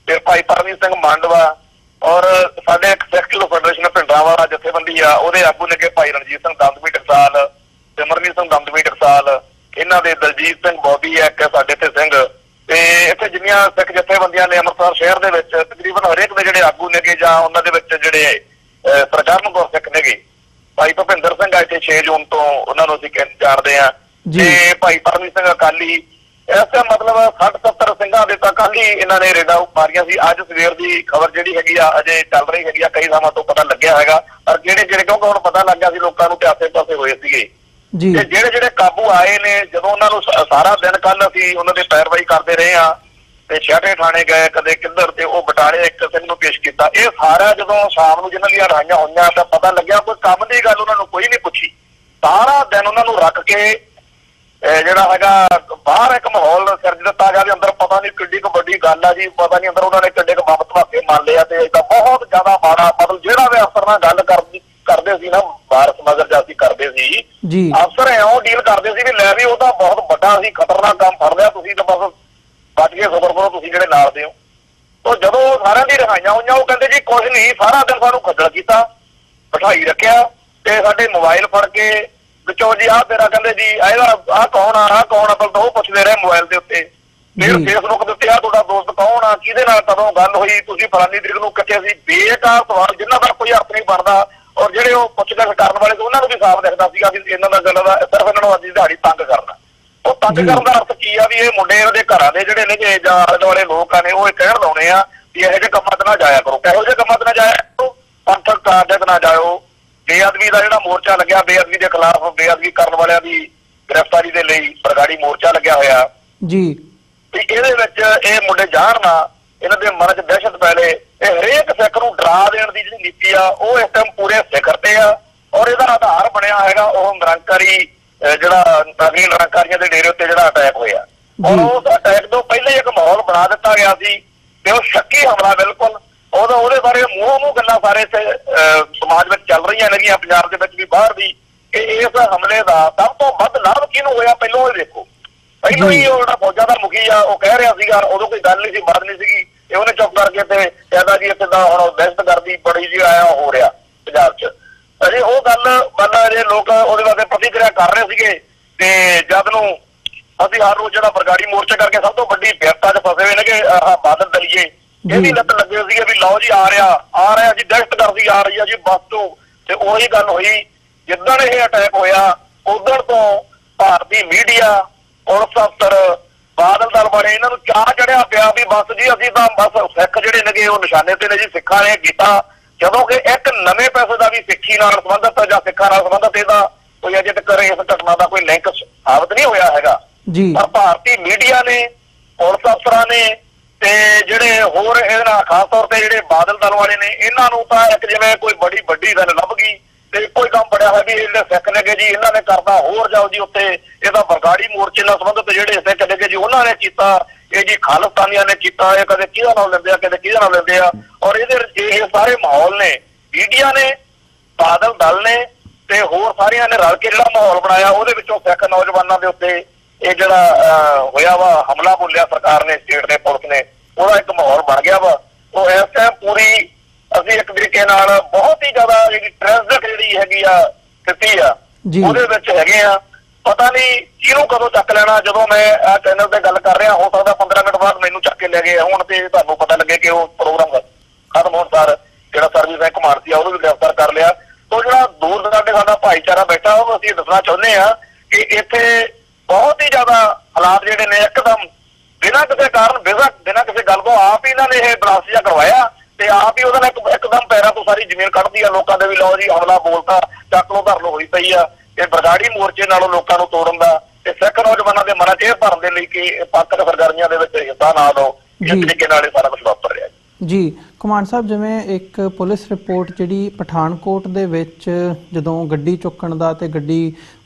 ਫਿਰ ਭਾਈ ਪਰਮਜੀਤ ਸਿੰਘ ਮੰਡਵਾ ਔਰ ਸਾਡੇ ਇੱਕ ਸਿੱਖ ਫੈਡਰੇਸ਼ਨ ਭਿੰਡਰਾਂਵਾਲਾ ਜਥੇਬੰਦੀ ਆ, ਉਹਦੇ ਆਗੂ ਨੇ ਕਿ ਭਾਈ ਰਣਜੀਤ ਸਿੰਘ ਦਮਦਮੀ ਟਕਸਾਲ, ਸਿਮਰਨਜੀਤ ਸਿੰਘ ਦਮਦਮੀ ਟਕਸਾਲ, ਇਹਨਾਂ ਦੇ ਦਲਜੀਤ ਸਿੰਘ ਬੋਬੀ ਹੈ ਇੱਕ ਸਾਡੇ ਇੱਥੇ ਸਿੰਘ, ਤੇ ਇੱਥੇ ਜਿੰਨੀਆਂ ਸਿੱਖ ਜਥੇਬੰਦੀਆਂ ਨੇ ਅੰਮ੍ਰਿਤਸਰ ਸ਼ਹਿਰ ਦੇ ਵਿੱਚ ਤਕਰੀਬਨ ਹਰੇਕ ਦੇ ਜਿਹੜੇ ਆਗੂ ਨੇਗੇ ਜਾਂ ਉਹਨਾਂ ਦੇ ਵਿੱਚ ਜਿਹੜੇ ਸਰਗਰਮ ਗੁਰਸਿੱਖ ਨੇਗੇ। ਭਾਈ ਭੁਪਿੰਦਰ ਸਿੰਘ ਆ ਇੱਥੇ 6 ਜੂਨ ਤੋਂ ਉਹਨਾਂ ਨੂੰ ਅਸੀਂ ਜਾਣਦੇ ਹਾਂ, ਤੇ ਭਾਈ ਪਰਮਜੀਤ ਸਿੰਘ ਅਕਾਲੀ, ਇਸ ਮਤਲਬ 60-70 ਸਿੰਘਾਂ ਦੇ ਤਾਂ ਕੱਲ ਹੀ ਇਹਨਾਂ ਨੇ ਰੇਡਾਂ ਮਾਰੀਆਂ ਸੀ। ਅੱਜ ਸਵੇਰ ਦੀ ਖਬਰ ਜਿਹੜੀ ਹੈਗੀ ਆ ਅਜੇ ਚੱਲ ਰਹੀ ਹੈਗੀ ਆ, ਕਈ ਥਾਵਾਂ ਤੋਂ ਪਤਾ ਲੱਗਿਆ ਹੈਗਾ, ਪਰ ਜਿਹੜੇ ਕਿਉਂਕਿ ਹੁਣ ਪਤਾ ਲੱਗ ਗਿਆ ਸੀ ਲੋਕਾਂ ਨੂੰ ਤੇ ਆਸੇ-ਪਾਸੇ ਹੋਏ ਸੀਗੇ ਤੇ ਜਿਹੜੇ ਕਾਬੂ ਆਏ ਨੇ, ਜਦੋਂ ਉਹਨਾਂ ਨੂੰ ਸਾਰਾ ਦਿਨ ਕੱਲ ਅਸੀਂ ਉਹਨਾਂ ਦੀ ਪੈਰਵਾਈ ਕਰਦੇ ਰਹੇ ਹਾਂ ਤੇ ਛੇਟੇ ਥਾਣੇ ਗਏ, ਕਦੇ ਕਿੱਧਰ, ਤੇ ਉਹ ਬਟਾਲੇ ਇੱਕ ਸਿੰਘ ਨੂੰ ਪੇਸ਼ ਕੀਤਾ। ਇਹ ਸਾਰਾ ਜਦੋਂ ਸ਼ਾਮ ਨੂੰ ਜਿਹਨਾਂ ਦੀਆਂ ਰਾਈਆਂ ਹੋਈਆਂ ਤਾਂ ਪਤਾ ਲੱਗਿਆ ਕੋਈ ਕੰਮ ਦੀ ਗੱਲ ਉਹਨਾਂ ਨੂੰ ਕੋਈ ਨਹੀਂ ਪੁੱਛੀ। ਸਾਰਾ ਦਿਨ ਉਹਨਾਂ ਨੂੰ ਰੱਖ ਕੇ ਜਿਹੜਾ ਹੈਗਾ ਬਾਹਰ ਇੱਕ ਮਾਹੌਲ ਸਿਰਜ ਦਿੱਤਾ ਗਿਆ ਵੀ ਅੰਦਰ ਪਤਾ ਨਹੀਂ ਕਿੱਡੀ ਕੁ ਵੱਡੀ ਗੱਲ ਆ ਜੀ, ਪਤਾ ਨਹੀਂ ਅੰਦਰ ਉਹਨਾਂ ਨੇ ਕਿੱਡੇ ਕੁ ਬੰਬ ਧਮਾਕੇ ਮੰਨ ਲਿਆ। ਤੇ ਇਹਦਾ ਬਹੁਤ ਜ਼ਿਆਦਾ ਮਾੜਾ, ਮਤਲਬ ਜਿਹੜਾ ਵੀ ਅਫਸਰ ਨਾਲ ਗੱਲ ਕਰਦੇ ਸੀ ਨਾ ਵਾਰਸ ਮਗਰ ਜਾਸੀ ਕਰਦੇ ਸੀ ਅਫਸਰ, ਇਉਂ ਡੀਲ ਕਰਦੇ ਸੀ ਵੀ ਲੈ ਵੀ ਉਹ ਤਾਂ ਬਹੁਤ ਵੱਡਾ ਸੀ, ਖਤਰਨਾਕ ਕੰਮ ਫੜ ਲਿਆ, ਤੁਸੀਂ ਤਾਂ ਬਸ ਬਚ ਕੇ ਸਬਰ ਕਰੋ ਤੁਸੀਂ ਜਿਹੜੇ ਨਾਲ ਦੇ ਹੋ। ਤਾਂ ਜਦੋਂ ਸਾਰਿਆਂ ਦੀ ਰਿਹਾਈਆਂ ਹੋਈਆਂ ਉਹ ਕਹਿੰਦੇ ਜੀ ਕੁਛ ਨਹੀਂ, ਸਾਰਾ ਦਿਨ ਸਾਨੂੰ ਖੱਜਲ ਕੀਤਾ, ਬਿਠਾਈ ਰੱਖਿਆ ਤੇ ਸਾਡੇ ਮੋਬਾਈਲ ਫੜ ਕੇ ਵਿੱਚੋਂ ਜੀ ਆਹ ਤੇਰਾ ਕਹਿੰਦੇ ਜੀ ਆਹ ਕੌਣ ਆ ਬਲਦਾ ਉਹ ਪੁੱਛਦੇ ਰਹੇ ਮੋਬਾਈਲ ਦੇ ਉੱਤੇ। ਫਿਰ ਫੇਸਬੁੱਕ ਦੇ ਉੱਤੇ ਆਹ ਤੁਹਾਡਾ ਦੋਸਤ ਕੌਣ ਆ, ਕਿਹਦੇ ਨਾਲ ਕਦੋਂ ਗੱਲ ਹੋਈ, ਤੁਸੀਂ ਫਲਾਨੀ ਤਰੀਕ ਨੂੰ ਕਿੱਥੇ ਸੀ, ਬੇਕਾਰ ਸਵਾਲ ਜਿਨ੍ਹਾਂ ਦਾ ਕੋਈ ਅਰਥ ਨਹੀਂ ਬਣਦਾ। ਔਰ ਜਿਹੜੇ ਉਹ ਪੁੱਛਗਿੱਛ ਕਰਨ ਵਾਲੇ ਸੀ ਉਹਨਾਂ ਨੂੰ ਵੀ ਸਾਫ਼ ਦਿਖਦਾ ਸੀਗਾ ਵੀ ਇਹਨਾਂ ਦਾ ਗੱਲ ਦਾ ਸਿਰਫ ਇਹਨਾਂ ਨੂੰ ਅੱਜ ਦੀ ਦਿਹਾੜੀ ਤੰਗ ਕਰਨਾ। ਉਹ ਤੰਗ ਕਰਨ ਦਾ ਅਰਥ ਕੀ ਆ ਵੀ ਇਹ ਮੁੰਡੇ ਇਹਨਾਂ ਦੇ ਘਰਾਂ ਦੇ ਜਿਹੜੇ ਨੇ ਜਾਂ ਆਲੇ ਦੁਆਲੇ ਲੋਕ ਨੇ ਉਹ ਇਹ ਕਹਿਣ ਲਾਉਣੇ ਆ ਵੀ ਇਹੋ ਜਿਹੇ ਕੰਮਾਂ 'ਚ ਨਾ ਜਾਇਆ ਕਰੋ, ਇਹੋ ਜਿਹੇ ਕੰਮਾਂ 'ਚ ਨਾ ਜਾਇਆ ਕਰੋ, ਪੰਥਕ ਕਾਰਜਾਂ 'ਚ ਨਾ ਜਾਇਓ। ਬੇਅਦਬੀ ਦਾ ਜਿਹੜਾ ਮੋਰਚਾ ਲੱਗਿਆ, ਬੇਅਦਬੀ ਦੇ ਖਿਲਾਫ, ਬੇਅਦਬੀ ਕਰਨ ਵਾਲਿਆਂ ਦੀ ਗ੍ਰਿਫਤਾਰੀ ਦੇ ਲਈ ਬਰਗਾੜੀ ਮੋਰਚਾ ਲੱਗਿਆ ਹੋਇਆ ਜੀ। ਤੇ ਇਹਦੇ ਵਿੱਚ ਇਹ ਮੁੰਡੇ ਜਾਣ ਨਾ, ਇਹਨਾਂ ਦੇ ਮਨ 'ਚ ਦਹਿਸ਼ਤ ਪੈਲੇ। ਇਹ ਹਰੇਕ ਸਿੱਖ ਨੂੰ ਡਰਾ ਦੇਣ ਦੀ ਜਿਹੜੀ ਨੀਤੀ ਆ ਉਹ ਇਸ ਟਾਈਮ ਪੂਰੇ ਸਿਖਰ ਤੇ ਆ। ਔਰ ਇਹਦਾ ਆਧਾਰ ਬਣਿਆ ਹੈਗਾ ਉਹ ਨਿਰੰਕਾਰੀ ਜਿਹੜਾ ਨਿਰੰਕਾਰੀਆਂ ਦੇ ਡੇਰੇ ਉੱਤੇ ਜਿਹੜਾ ਅਟੈਕ ਹੋਇਆ, ਔਰ ਉਸ ਅਟੈਕ ਤੋਂ ਪਹਿਲੇ ਇੱਕ ਮਾਹੌਲ ਬਣਾ ਦਿੱਤਾ ਗਿਆ ਸੀ ਤੇ ਉਹ ਸ਼ੱਕੀ ਹਮਲਾ ਬਿਲਕੁਲ ਉਹਦੇ ਬਾਰੇ ਮੂੰਹ ਗੱਲਾਂ ਸਾਰੇ ਸਮਾਜ ਵਿੱਚ ਚੱਲ ਰਹੀਆਂ ਨੇਗੀਆਂ, ਪੰਜਾਬ ਦੇ ਵਿੱਚ ਵੀ ਬਾਹਰ ਵੀ। ਇਸ ਹਮਲੇ ਦਾ ਸਭ ਤੋਂ ਵੱਧ ਲਾਭ ਕਿਹਨੂੰ ਹੋਇਆ ਪਹਿਲੋਂ ਇਹ ਦੇਖੋ। ਪਹਿਲੋਂ ਹੀ ਉਹ ਜਿਹੜਾ ਫੌਜਾਂ ਦਾ ਮੁਖੀ ਆ ਉਹ ਕਹਿ ਰਿਹਾ ਸੀਗਾ, ਉਦੋਂ ਕੋਈ ਗੱਲ ਨਹੀਂ ਸੀ, ਬਾਤ ਨਹੀਂ ਸੀਗੀ, ਤੇ ਉਹਨੇ ਚੁੱਪ ਕਰਕੇ ਤੇ ਕਹਿੰਦਾ ਜੀ ਇੱਥੇ ਤਾਂ ਹੁਣ ਦਹਿਸ਼ਤਗਰਦੀ ਬੜੀ ਜੀ ਆਇਆ ਹੋ ਰਿਹਾ ਪੰਜਾਬ 'ਚ। ਅਜੇ ਉਹ ਗੱਲ ਮਤਲਬ ਅਜੇ ਲੋਕ ਉਹਦੇ ਵਾਸਤੇ ਪ੍ਰਤੀਕਿਰਿਆ ਕਰ ਰਹੇ ਸੀਗੇ। ਤੇ ਜਦ ਨੂੰ ਅਸੀਂ ਹਰ ਰੋਜ਼ ਜਿਹੜਾ ਬਰਗਾੜੀ ਮੋਰਚਾ ਕਰਕੇ ਸਭ ਤੋਂ ਵੱਡੀ ਬਿਰਤਾ 'ਚ ਫਸੇ ਹੋਏ ਨੇ ਕਿ ਬਾਦਲ ਦਲੀਏ, ਇਹਦੀ ਲੱਤ ਲੱਗੇ ਸੀਗੇ ਵੀ ਲਓ ਜੀ ਆ ਰਿਹਾ ਜੀ, ਦਹਿਸ਼ਤਗਰਦੀ ਆ ਰਹੀ ਆ ਜੀ ਬਸ ਤੋਂ। ਤੇ ਉਹੀ ਗੱਲ ਹੋਈ ਜਿੱਦਣ ਇਹ ਅਟੈਕ ਹੋਇਆ ਉਦਣ ਤੋਂ ਭਾਰਤੀ ਮੀਡੀਆ, ਪੁਲਿਸ ਅਫਸਰ, ਬਾਦਲ ਦਲ ਵਾਲੇ ਇਹਨਾਂ ਨੂੰ ਚਾਹ ਚੜਿਆ ਪਿਆ ਵੀ ਬਸ ਜੀ ਅਸੀਂ ਤਾਂ ਬਸ ਸਿੱਖ ਜਿਹੜੇ ਨੇਗੇ ਉਹ ਨਿਸ਼ਾਨੇ ਤੇ ਨੇ ਜੀ, ਸਿੱਖਾਂ ਨੇ ਕੀਤਾ। ਜਦੋਂ ਕਿ ਇੱਕ ਨਵੇਂ ਪੈਸੇ ਦਾ ਵੀ ਸਿੱਖੀ ਨਾਲ ਸੰਬੰਧਿਤ ਜਾਂ ਸਿੱਖਾਂ ਨਾਲ ਸੰਬੰਧਿਤ ਇਹਦਾ ਕੋਈ ਅਜੇ ਤੱਕ ਇਸ ਘਟਨਾ ਦਾ ਕੋਈ ਲਿੰਕ ਸਾਬਤ ਨਹੀਂ ਹੋਇਆ ਹੈਗਾ। ਪਰ ਭਾਰਤੀ ਮੀਡੀਆ ਨੇ, ਪੁਲਿਸ ਅਫਸਰਾਂ ਨੇ ਤੇ ਜਿਹੜੇ ਹੋਰ ਇਹਦੇ ਨਾਲ ਖਾਸ ਤੌਰ ਤੇ ਜਿਹੜੇ ਬਾਦਲ ਦਲ ਵਾਲੇ ਨੇ, ਇਹਨਾਂ ਨੂੰ ਤਾਂ ਇੱਕ ਜਿਵੇਂ ਕੋਈ ਬੜੀ ਵੱਡੀ ਗੱਲ ਲੱਭ ਗਈ ਤੇ ਕੋਈ ਕੰਮ ਬੜਿਆ ਹੋਇਆ ਵੀ ਜਿਹੜੇ ਸਿੱਖ ਨੇਗੇ ਜੀ ਇਹਨਾਂ ਨੇ ਕਰਦਾ ਹੋਰ ਜਾਓ ਜੀ ਉੱਥੇ, ਇਹਦਾ ਬਰਗਾੜੀ ਮੋਰਚੇ ਨਾਲ ਸੰਬੰਧਿਤ ਜਿਹੜੇ ਸਿੱਖ ਨੇਗੇ ਜੀ ਉਹਨਾਂ ਨੇ ਕੀਤਾ, ਇਹ ਜੀ ਖਾਲਿਸਤਾਨੀਆਂ ਨੇ ਕੀਤਾ, ਇਹ ਕਦੇ ਕਿਹਦਾ ਨਾਮ ਲੈਂਦੇ ਆ ਕਦੇ ਕਿਹਦਾ ਨਾਮ ਲੈਂਦੇ ਆ। ਔਰ ਇਹਦੇ ਇਹ ਸਾਰੇ ਮਾਹੌਲ ਨੇ, ਮੀਡੀਆ ਨੇ, ਬਾਦਲ ਦਲ ਨੇ ਤੇ ਹੋਰ ਸਾਰਿਆਂ ਨੇ ਰਲ ਕੇ ਜਿਹੜਾ ਮਾਹੌਲ ਬਣਾਇਆ, ਉਹਦੇ ਵਿੱਚੋਂ ਸਿੱਖ ਨੌਜਵਾਨਾਂ ਦੇ ਉੱਤੇ ਇਹ ਜਿਹੜਾ ਹੋਇਆ ਵਾ ਹਮਲਾ ਬੋਲਿਆ ਸਰਕਾਰ ਨੇ, ਸਟੇਟ ਨੇ, ਪੁਲਿਸ ਨੇ, ਉਹਦਾ ਇੱਕ ਮਾਹੌਲ ਬਣ ਗਿਆ ਵਾ। ਉਹ ਇਸ ਟਾਈਮ ਪੂਰੀ ਅਸੀਂ ਇੱਕ ਤਰੀਕੇ ਨਾਲ ਬਹੁਤ ਹੀ ਜ਼ਿਆਦਾ ਜਿਹੜੀ ਟ੍ਰੈਜਿਕ ਜਿਹੜੀ ਹੈਗੀ ਆ ਸਥਿਤੀ ਆ ਉਹਦੇ ਵਿੱਚ ਹੈਗੇ ਆ। ਪਤਾ ਨਹੀਂ ਕਿਹਨੂੰ ਕਦੋਂ ਚੱਕ ਲੈਣਾ। ਜਦੋਂ ਮੈਂ ਆਹ ਚੈਨਲ ਤੇ ਗੱਲ ਕਰ ਰਿਹਾ, ਹੋ ਸਕਦਾ 15 ਮਿੰਟ ਬਾਅਦ ਮੈਨੂੰ ਚੱਕ ਕੇ ਲੈ ਗਏ ਹੁਣ ਤੇ ਤੁਹਾਨੂੰ ਪਤਾ ਲੱਗੇ ਕਿ ਉਹ ਪ੍ਰੋਗਰਾਮ ਖਤਮ ਹੋਣ ਸਾਰ ਜਿਹੜਾ ਸਰਬਜੀਤ ਸਿੰਘ ਘੁਮਾਣ ਸੀ ਉਹਨੂੰ ਵੀ ਗ੍ਰਿਫਤਾਰ ਕਰ ਲਿਆ। ਤੋਂ ਜਿਹੜਾ ਦੂਰ ਦਰਾਡੇ ਸਾਡਾ ਭਾਈਚਾਰਾ ਬੈਠਾ ਉਹਨੂੰ ਅਸੀਂ ਦੱਸਣਾ ਚਾਹੁੰਦੇ ਹਾਂ ਕਿ ਇੱਥੇ ਬਹੁਤ ਹੀ ਜ਼ਿਆਦਾ ਹਾਲਾਤ ਜਿਹੜੇ ਨੇ ਇੱਕਦਮ ਬਿਨਾਂ ਕਿਸੇ ਕਾਰਨ, ਬਿਨਾਂ ਕਿਸੇ ਗੱਲ ਤੋਂ ਆਪ ਹੀ ਇਹਨਾਂ ਨੇ ਇਹ ਬਲਾਸਟ ਜਿਹਾ ਕਰਵਾਇਆ ਤੇ ਆਪ ਹੀ ਉਹਦੇ ਨਾਲ ਇੱਕਦਮ ਪੈਰਾਂ ਤੋਂ ਸਾਰੀ ਜ਼ਮੀਨ ਕੱਢਦੀ ਆ ਲੋਕਾਂ ਦੇ ਵੀ। ਲਓ ਜੀ ਹਮਲਾ ਬੋਲਤਾ, ਚੱਕ ਲੋ ਧਰ ਲੋ ਹੋਈ ਪਈ ਆ। ਇਹ ਬਰਗਾੜੀ ਮੋਰਚੇ ਨਾਲੋਂ ਲੋਕਾਂ ਨੂੰ ਤੋੜਨ ਦਾ ਤੇ ਸਿੱਖ ਨੌਜਵਾਨਾਂ ਦੇ ਮਨਾਂ 'ਚ ਇਹ ਭਰਨ ਦੇ ਲਈ ਕਿ ਪੰਥਕ ਸਰਗਰਮੀਆਂ ਦੇ ਵਿੱਚ ਹਿੱਸਾ ਨਾ ਲਓ, ਇਸ ਤਰੀਕੇ ਨਾਲ ਇਹ ਸਾਰਾ ਕੁਝ ਵਾਪਰ ਰਿਹਾ ਜੀ। ਘੁਮਾਣ ਸਾਹਿਬ, ਜਿਵੇਂ ਇੱਕ ਪੁਲਿਸ ਰਿਪੋਰਟ ਜਿਹੜੀ ਪਠਾਨਕੋਟ ਦੇ ਵਿੱਚ ਜਦੋਂ ਗੱਡੀ ਚੁੱਕਣ ਦਾ ਤੇ ਗੱਡੀ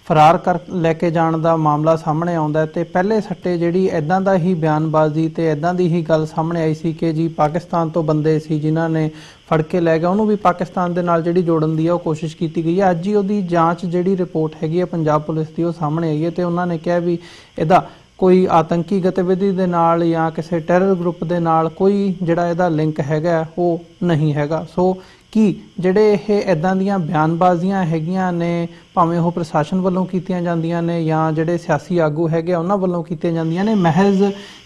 ਫਰਾਰ ਕਰ ਲੈ ਕੇ ਜਾਣ ਦਾ ਮਾਮਲਾ ਸਾਹਮਣੇ ਆਉਂਦਾ ਤੇ ਪਹਿਲੇ ਸੱਟੇ ਜਿਹੜੀ ਇੱਦਾਂ ਦਾ ਹੀ ਬਿਆਨਬਾਜ਼ੀ ਤੇ ਇੱਦਾਂ ਦੀ ਹੀ ਗੱਲ ਸਾਹਮਣੇ ਆਈ ਸੀ ਕਿ ਜੀ ਪਾਕਿਸਤਾਨ ਤੋਂ ਬੰਦੇ ਸੀ ਜਿਨ੍ਹਾਂ ਨੇ ਫੜ ਕੇ ਲੈ ਗਿਆ, ਉਹਨੂੰ ਵੀ ਪਾਕਿਸਤਾਨ ਦੇ ਨਾਲ ਜਿਹੜੀ ਜੋੜਨ ਦੀ ਆ ਉਹ ਕੋਸ਼ਿਸ਼ ਕੀਤੀ ਗਈ ਹੈ। ਅੱਜ ਹੀ ਉਹਦੀ ਜਾਂਚ ਜਿਹੜੀ ਰਿਪੋਰਟ ਹੈਗੀ ਹੈ ਪੰਜਾਬ ਪੁਲਿਸ ਦੀ ਉਹ ਸਾਹਮਣੇ ਆਈ ਹੈ ਤੇ ਉਹਨਾਂ ਨੇ ਕਿਹਾ ਵੀ ਇਹਦਾ ਕੋਈ ਆਤੰਕੀ ਗਤੀਵਿਧੀ ਦੇ ਨਾਲ ਜਾਂ ਕਿਸੇ ਟੈਰਰ ਗਰੁੱਪ ਦੇ ਨਾਲ ਕੋਈ ਜਿਹੜਾ ਇਹਦਾ ਲਿੰਕ ਹੈਗਾ ਉਹ ਨਹੀਂ ਹੈਗਾ। ਸੋ ਕੀ ਜਿਹੜੇ ਇਹ ਇੱਦਾਂ ਦੀਆਂ ਬਿਆਨਬਾਜ਼ੀਆਂ ਹੈਗੀਆਂ ਨੇ, ਭਾਵੇਂ ਉਹ ਪ੍ਰਸ਼ਾਸਨ ਵੱਲੋਂ ਕੀਤੀਆਂ ਜਾਂਦੀਆਂ ਨੇ ਜਾਂ ਜਿਹੜੇ ਸਿਆਸੀ ਆਗੂ ਹੈਗੇ ਉਹਨਾਂ ਵੱਲੋਂ ਕੀਤੀਆਂ ਜਾਂਦੀਆਂ ਨੇ, ਮਹਿਜ਼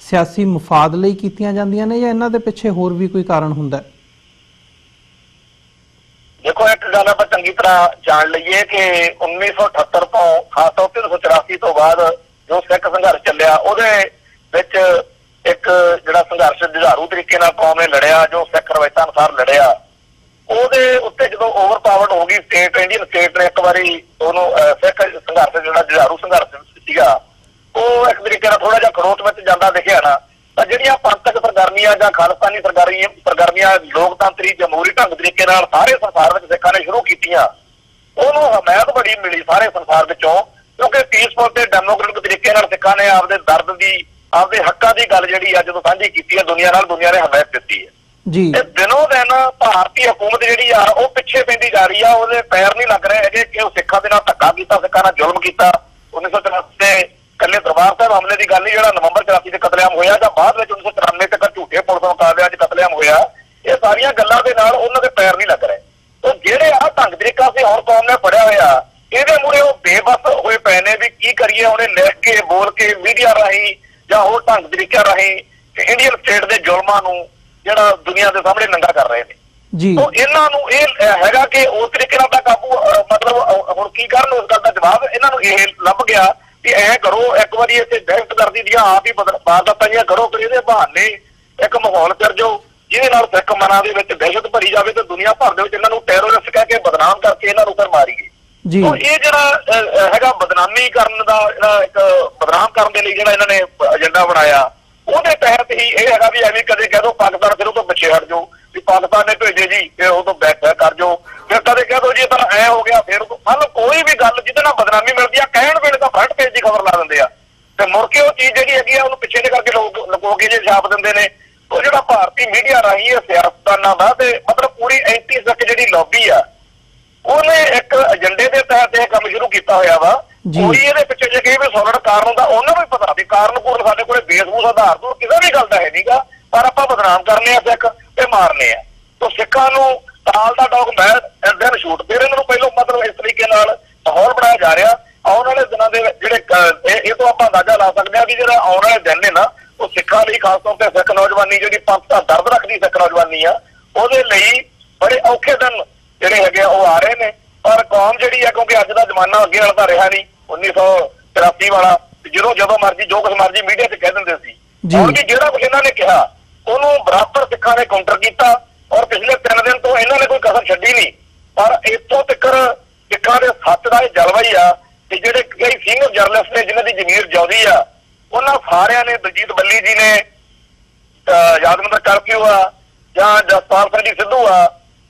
ਸਿਆਸੀ ਮਫਾਦ ਲਈ ਕੀਤੀਆਂ ਜਾਂਦੀਆਂ ਨੇ ਜਾਂ ਇਹਨਾਂ ਦੇ ਪਿੱਛੇ ਹੋਰ ਵੀ ਕੋਈ ਕਾਰਨ ਹੁੰਦਾ? ਦੇਖੋ, ਇੱਕ ਗੱਲ ਆਪਾਂ ਚੰਗੀ ਤਰ੍ਹਾਂ ਜਾਣ ਲਈਏ ਕਿ 1978 ਤੋਂ ਖਾਸ ਤੌਰ ਤੇ 1984 ਤੋਂ ਬਾਅਦ ਜੋ ਸਿੱਖ ਸੰਘਰਸ਼ ਚੱਲਿਆ ਉਹਦੇ ਵਿੱਚ ਇੱਕ ਜਿਹੜਾ ਸੰਘਰਸ਼ ਜੁਝਾਰੂ ਤਰੀਕੇ ਨਾਲ ਕੌਮ ਨੇ ਲੜਿਆ, ਜੋ ਸਿੱਖ ਰਵਾਇਤਾਂ ਅਨੁਸਾਰ ਲੜਿਆ, ਉਹਦੇ ਉੱਤੇ ਜਦੋਂ ਓਵਰਪਾਵਰਡ ਹੋ ਗਈ ਸਟੇਟ, ਇੰਡੀਅਨ ਸਟੇਟ ਨੇ ਇੱਕ ਵਾਰੀ ਉਹਨੂੰ ਸਿੱਖ ਸੰਘਰਸ਼ ਜਿਹੜਾ ਜੁਝਾਰੂ ਸੰਘਰਸ਼ ਸੀਗਾ ਉਹ ਇੱਕ ਤਰੀਕੇ ਨਾਲ ਥੋੜਾ ਜਿਹਾ ਖੜੋਤ ਵਿੱਚ ਜਾਂਦਾ ਦਿਖਿਆ ਨਾ, ਤਾਂ ਜਿਹੜੀਆਂ ਪੰਥਕ ਸਰਗਰਮੀਆਂ ਜਾਂ ਖਾਲਸਾਨੀ ਸਰਗਰਮੀਆਂ ਲੋਕਤੰਤਰੀ ਜਮਹੂਰੀ ਢੰਗ ਤਰੀਕੇ ਨਾਲ ਸਾਰੇ ਸੰਸਾਰ ਵਿੱਚ ਸਿੱਖਾਂ ਨੇ ਸ਼ੁਰੂ ਕੀਤੀਆਂ, ਉਹਨੂੰ ਹਮਾਇਤ ਬੜੀ ਮਿਲੀ ਸਾਰੇ ਸੰਸਾਰ ਵਿੱਚੋਂ, ਕਿਉਂਕਿ ਪੀਸਫੁਲ ਤੇ ਡੈਮੋਕ੍ਰੈਟਿਕ ਤਰੀਕੇ ਨਾਲ ਸਿੱਖਾਂ ਨੇ ਆਪਦੇ ਦਰਦ ਦੀ, ਆਪਦੇ ਹੱਕਾਂ ਦੀ ਗੱਲ ਜਿਹੜੀ ਆ ਜਦੋਂ ਸਾਂਝੀ ਕੀਤੀ ਹੈ ਦੁਨੀਆ ਨਾਲ, ਦੁਨੀਆ ਨੇ ਹਮਾਇਤ ਦਿੱਤੀ ਹੈ ਜੀ। ਤੇ ਦਿਨੋਂ ਦਿਨ ਭਾਰਤੀ ਹਕੂਮਤ ਜਿਹੜੀ ਆ ਉਹ ਪਿੱਛੇ ਪੈਂਦੀ ਜਾ ਰਹੀ ਆ, ਉਹਦੇ ਪੈਰ ਨਹੀਂ ਲੱਗ ਰਹੇ ਹੈਗੇ ਕਿ ਉਹ ਸਿੱਖਾਂ ਦੇ ਨਾਲ ਧੱਕਾ ਕੀਤਾ, ਸਿੱਖਾਂ ਨਾਲ ਜ਼ੁਲਮ ਕੀਤਾ। 1984 ਦੇ ਇਕੱਲੇ ਦਰਬਾਰ ਸਾਹਿਬ ਹਮਲੇ ਦੀ ਗੱਲ ਨਹੀਂ, ਜਿਹੜਾ ਨਵੰਬਰ 84 ਦੇ ਕਤਲੇਆਮ ਹੋਇਆ ਜਾਂ ਬਾਅਦ ਵਿੱਚ 1993 ਤੱਕ ਝੂਠੇ ਪੁਲਿਸ ਮੁਕਾਬਲਿਆਂ 'ਚ ਕਤਲੇਆਮ ਹੋਇਆ, ਇਹ ਸਾਰੀਆਂ ਗੱਲਾਂ ਦੇ ਨਾਲ ਉਹਨਾਂ ਦੇ ਪੈਰ ਨਹੀਂ ਲੱਗ ਰਹੇ। ਉਹ ਜਿਹੜੇ ਆ ਢੰਗ ਤਰੀਕਾ ਸੀ ਹੁਣ ਕੌਮ ਨੇ ਫੜਿਆ ਹੋਇਆ, ਇਹਦੇ ਮੂਹਰੇ ਉਹ ਬੇਬਸ ਹੋਏ ਪਏ ਨੇ ਵੀ ਕੀ ਕਰੀਏ। ਉਹਨੇ ਲਿਖ ਕੇ, ਬੋਲ ਕੇ, ਮੀਡੀਆ ਰਾਹੀਂ ਜਾਂ ਹੋਰ ਢੰਗ ਤਰੀਕਿਆਂ ਰਾਹੀਂ ਇੰਡੀਅਨ ਸਟੇਟ ਦੇ ਜ਼ੁਲਮਾਂ ਨੂੰ ਜਿਹੜਾ ਦੁਨੀਆ ਦੇ ਸਾਹਮਣੇ ਨੰਗਾ ਕਰ ਰਹੇ ਨੇ ਜੀ। ਤਾਂ ਇਹਨਾਂ ਨੂੰ ਇਹ ਹੈਗਾ ਕਿ ਉਸ ਤਰੀਕੇ ਨਾਲ ਦਾ ਕਾਬੂ, ਮਤਲਬ ਹੁਣ ਕੀ ਕਰਨ, ਉਸ ਗੱਲ ਦਾ ਜਵਾਬ ਇਹਨਾਂ ਨੂੰ ਇਹ ਲੱਭ ਗਿਆ ਕਿ ਐ ਕਰੋ, ਇੱਕ ਵਾਰੀ ਇੱਥੇ ਦਹਿਸ਼ਤਗਰਦੀ ਦੀਆਂ ਆਪ ਹੀ ਵਾਰਦਾਤਾਂ ਜਿਹੀਆਂ ਕਰੋ, ਫਿਰ ਇਹਦੇ ਬਹਾਨੇ ਇੱਕ ਮਾਹੌਲ ਕਰ ਜਾਓ ਜਿਹਦੇ ਨਾਲ ਸਿੱਖ ਮਨਾਂ ਦੇ ਵਿੱਚ ਦਹਿਸ਼ਤ ਭਰੀ ਜਾਵੇ ਤੇ ਦੁਨੀਆ ਭਰ ਦੇ ਵਿੱਚ ਇਹਨਾਂ ਨੂੰ ਟੈਰਰਿਸਟ ਕਹਿ ਕੇ ਬਦਨਾਮ ਕਰਕੇ ਇਹਨਾਂ ਨੂੰ ਫਿਰ ਮਾਰੀਏ। ਤਾਂ ਇਹ ਜਿਹੜਾ ਹੈਗਾ ਬਦਨਾਮੀ ਕਰਨ ਦਾ, ਜਿਹੜਾ ਇੱਕ ਬਦਨਾਮ ਕਰਨ ਦੇ ਲਈ ਜਿਹੜਾ ਇਹਨਾਂ ਨੇ ਏਜੰਡਾ ਬਣਾਇਆ, ਉਹਦੇ ਤਹਿਤ ਹੀ ਇਹ ਹੈਗਾ ਵੀ ਐਵੇਂ ਕਦੇ ਕਹਿ ਦੋ ਪਾਕਿਸਤਾਨ ਫਿਰ ਉਹ ਤੋਂ ਪਿੱਛੇ ਹਟ ਜਾਓ, ਵੀ ਪਾਕਿਸਤਾਨ ਨੇ ਭੇਜੇ ਜੀ ਫਿਰ ਉਹ ਤੋਂ ਬੈਕ ਕਰ ਜਾਓ, ਫਿਰ ਕਦੇ ਕਹਿ ਦੋ ਜੀ ਤਾਂ ਐ ਹੋ ਗਿਆ, ਫਿਰ ਸਾਨੂੰ ਕੋਈ ਵੀ ਗੱਲ ਜਿਹਦੇ ਨਾਲ ਬਦਨਾਮੀ ਮਿਲਦੀ ਆ ਕਹਿਣ ਵੇਲੇ ਤਾਂ ਫਰੰਟ ਪੇਜ ਦੀ ਖਬਰ ਲਾ ਦਿੰਦੇ ਆ ਤੇ ਮੁੜ ਕੇ ਉਹ ਚੀਜ਼ ਜਿਹੜੀ ਹੈਗੀ ਆ ਉਹਨੂੰ ਪਿੱਛੇ ਦੇ ਕਰਕੇ ਲੋਕ ਲੁਕੋ ਕੇ ਜੇ ਛਾਪ ਦਿੰਦੇ ਨੇ। ਉਹ ਜਿਹੜਾ ਭਾਰਤੀ ਮੀਡੀਆ ਰਾਹੀਂ ਇਹ ਸਿਆਸਤਦਾਨਾਂ ਦਾ ਤੇ ਮਤਲਬ ਪੂਰੀ ਐਂਟੀ ਸਿੱਖ ਜਿਹੜੀ ਲੌਬੀ ਆ ਉਹਨੇ ਇੱਕ ਏਜੰਡੇ ਦੇ ਤਹਿਤ ਇਹ ਕੰਮ ਸ਼ੁਰੂ ਕੀਤਾ ਹੋਇਆ ਵਾ। ਕੋਈ ਇਹਦੇ ਪਿੱਛੇ ਜੇ ਕਹੇ ਵੀ ਸੋਲਡ ਕਾਰਨ ਹੁੰਦਾ, ਉਹਨਾਂ ਨੂੰ ਵੀ ਪਤਾ ਵੀ ਕਾਰਨ ਪੂਰਨ ਸਾਡੇ ਕੋਲੇ ਬੇਸਬੂਸ ਆਧਾਰ ਤੋਂ ਕਿਸੇ ਵੀ ਗੱਲ ਦਾ ਹੈ ਨਹੀਂਗਾ, ਪਰ ਆਪਾਂ ਬਦਨਾਮ ਕਰਨੇ ਆ ਸਿੱਖ ਤੇ ਮਾਰਨੇ ਆ। ਤਾਂ ਸਿੱਖਾਂ ਨੂੰ ਤਾਲ ਦਾ ਡੌਗ ਮੈਂ ਦਿਨ ਛੂਟ, ਫਿਰ ਇਹਨਾਂ ਨੂੰ ਪਹਿਲੋਂ ਮਤਲਬ ਇਸ ਤਰੀਕੇ ਨਾਲ ਮਾਹੌਲ ਬਣਾਇਆ ਜਾ ਰਿਹਾ। ਆਉਣ ਵਾਲੇ ਦਿਨਾਂ ਦੇ ਜਿਹੜੇ ਇਹ ਤੋਂ ਆਪਾਂ ਅੰਦਾਜ਼ਾ ਲਾ ਸਕਦੇ ਹਾਂ ਵੀ ਜਿਹੜਾ ਆਉਣ ਵਾਲੇ ਦਿਨ ਨੇ ਨਾ ਉਹ ਸਿੱਖਾਂ ਲਈ, ਖਾਸ ਤੌਰ ਤੇ ਸਿੱਖ ਨੌਜਵਾਨੀ ਜਿਹੜੀ ਪੰਥ ਦਾ ਦਰਦ ਰੱਖਦੀ ਸਿੱਖ ਨੌਜਵਾਨੀ ਆ, ਉਹਦੇ ਲਈ ਬੜੇ ਔਖੇ ਦਿਨ ਜਿਹੜੇ ਹੈਗੇ ਉਹ ਆ ਰਹੇ ਨੇ। ਪਰ ਕੌਮ ਜਿਹੜੀ ਆ, ਕਿਉਂਕਿ ਅੱਜ ਦਾ ਜ਼ਮਾਨਾ ਅੱਗੇ ਵਾਲਾ ਤਾਂ ਰਿਹਾ ਨਹੀਂ 1983 ਵਾਲਾ, ਜਦੋਂ ਮਰਜ਼ੀ ਜੋ ਕੁਝ ਮਰਜ਼ੀ ਮੀਡੀਆ 'ਚ ਕਹਿ ਦਿੰਦੇ ਸੀ। ਹੁਣ ਵੀ ਜਿਹੜਾ ਕੁਝ ਇਹਨਾਂ ਨੇ ਕਿਹਾ ਉਹਨੂੰ ਬਰਾਬਰ ਸਿੱਖਾਂ ਨੇ ਕਾਊਂਟਰ ਕੀਤਾ ਔਰ ਪਿਛਲੇ 3 ਦਿਨ ਤੋਂ ਇਹਨਾਂ ਨੇ ਕੋਈ ਕਸਰ ਛੱਡੀ ਨਹੀਂ। ਪਰ ਇੱਥੋਂ ਤੱਕ ਸਿੱਖਾਂ ਦੇ ਸੱਚ ਦਾ ਇਹ ਜਲਵਾ ਹੀ ਆ ਕਿ ਜਿਹੜੇ ਕਈ ਸੀਨੀਅਰ ਜਰਨਲਿਸਟ ਨੇ ਜਿਨ੍ਹਾਂ ਦੀ ਜ਼ਮੀਰ ਜਿਉਂਦੀ ਆ, ਉਹਨਾਂ ਸਾਰਿਆਂ ਨੇ, ਦਲਜੀਤ ਬੱਲੀ ਜੀ ਨੇ, ਯਾਦਵਿੰਦਰ ਕਰਕਿਊ ਆ ਜਾਂ ਜਸਪਾਲ ਸਿੰਘ ਜੀ ਸਿੱਧੂ ਆ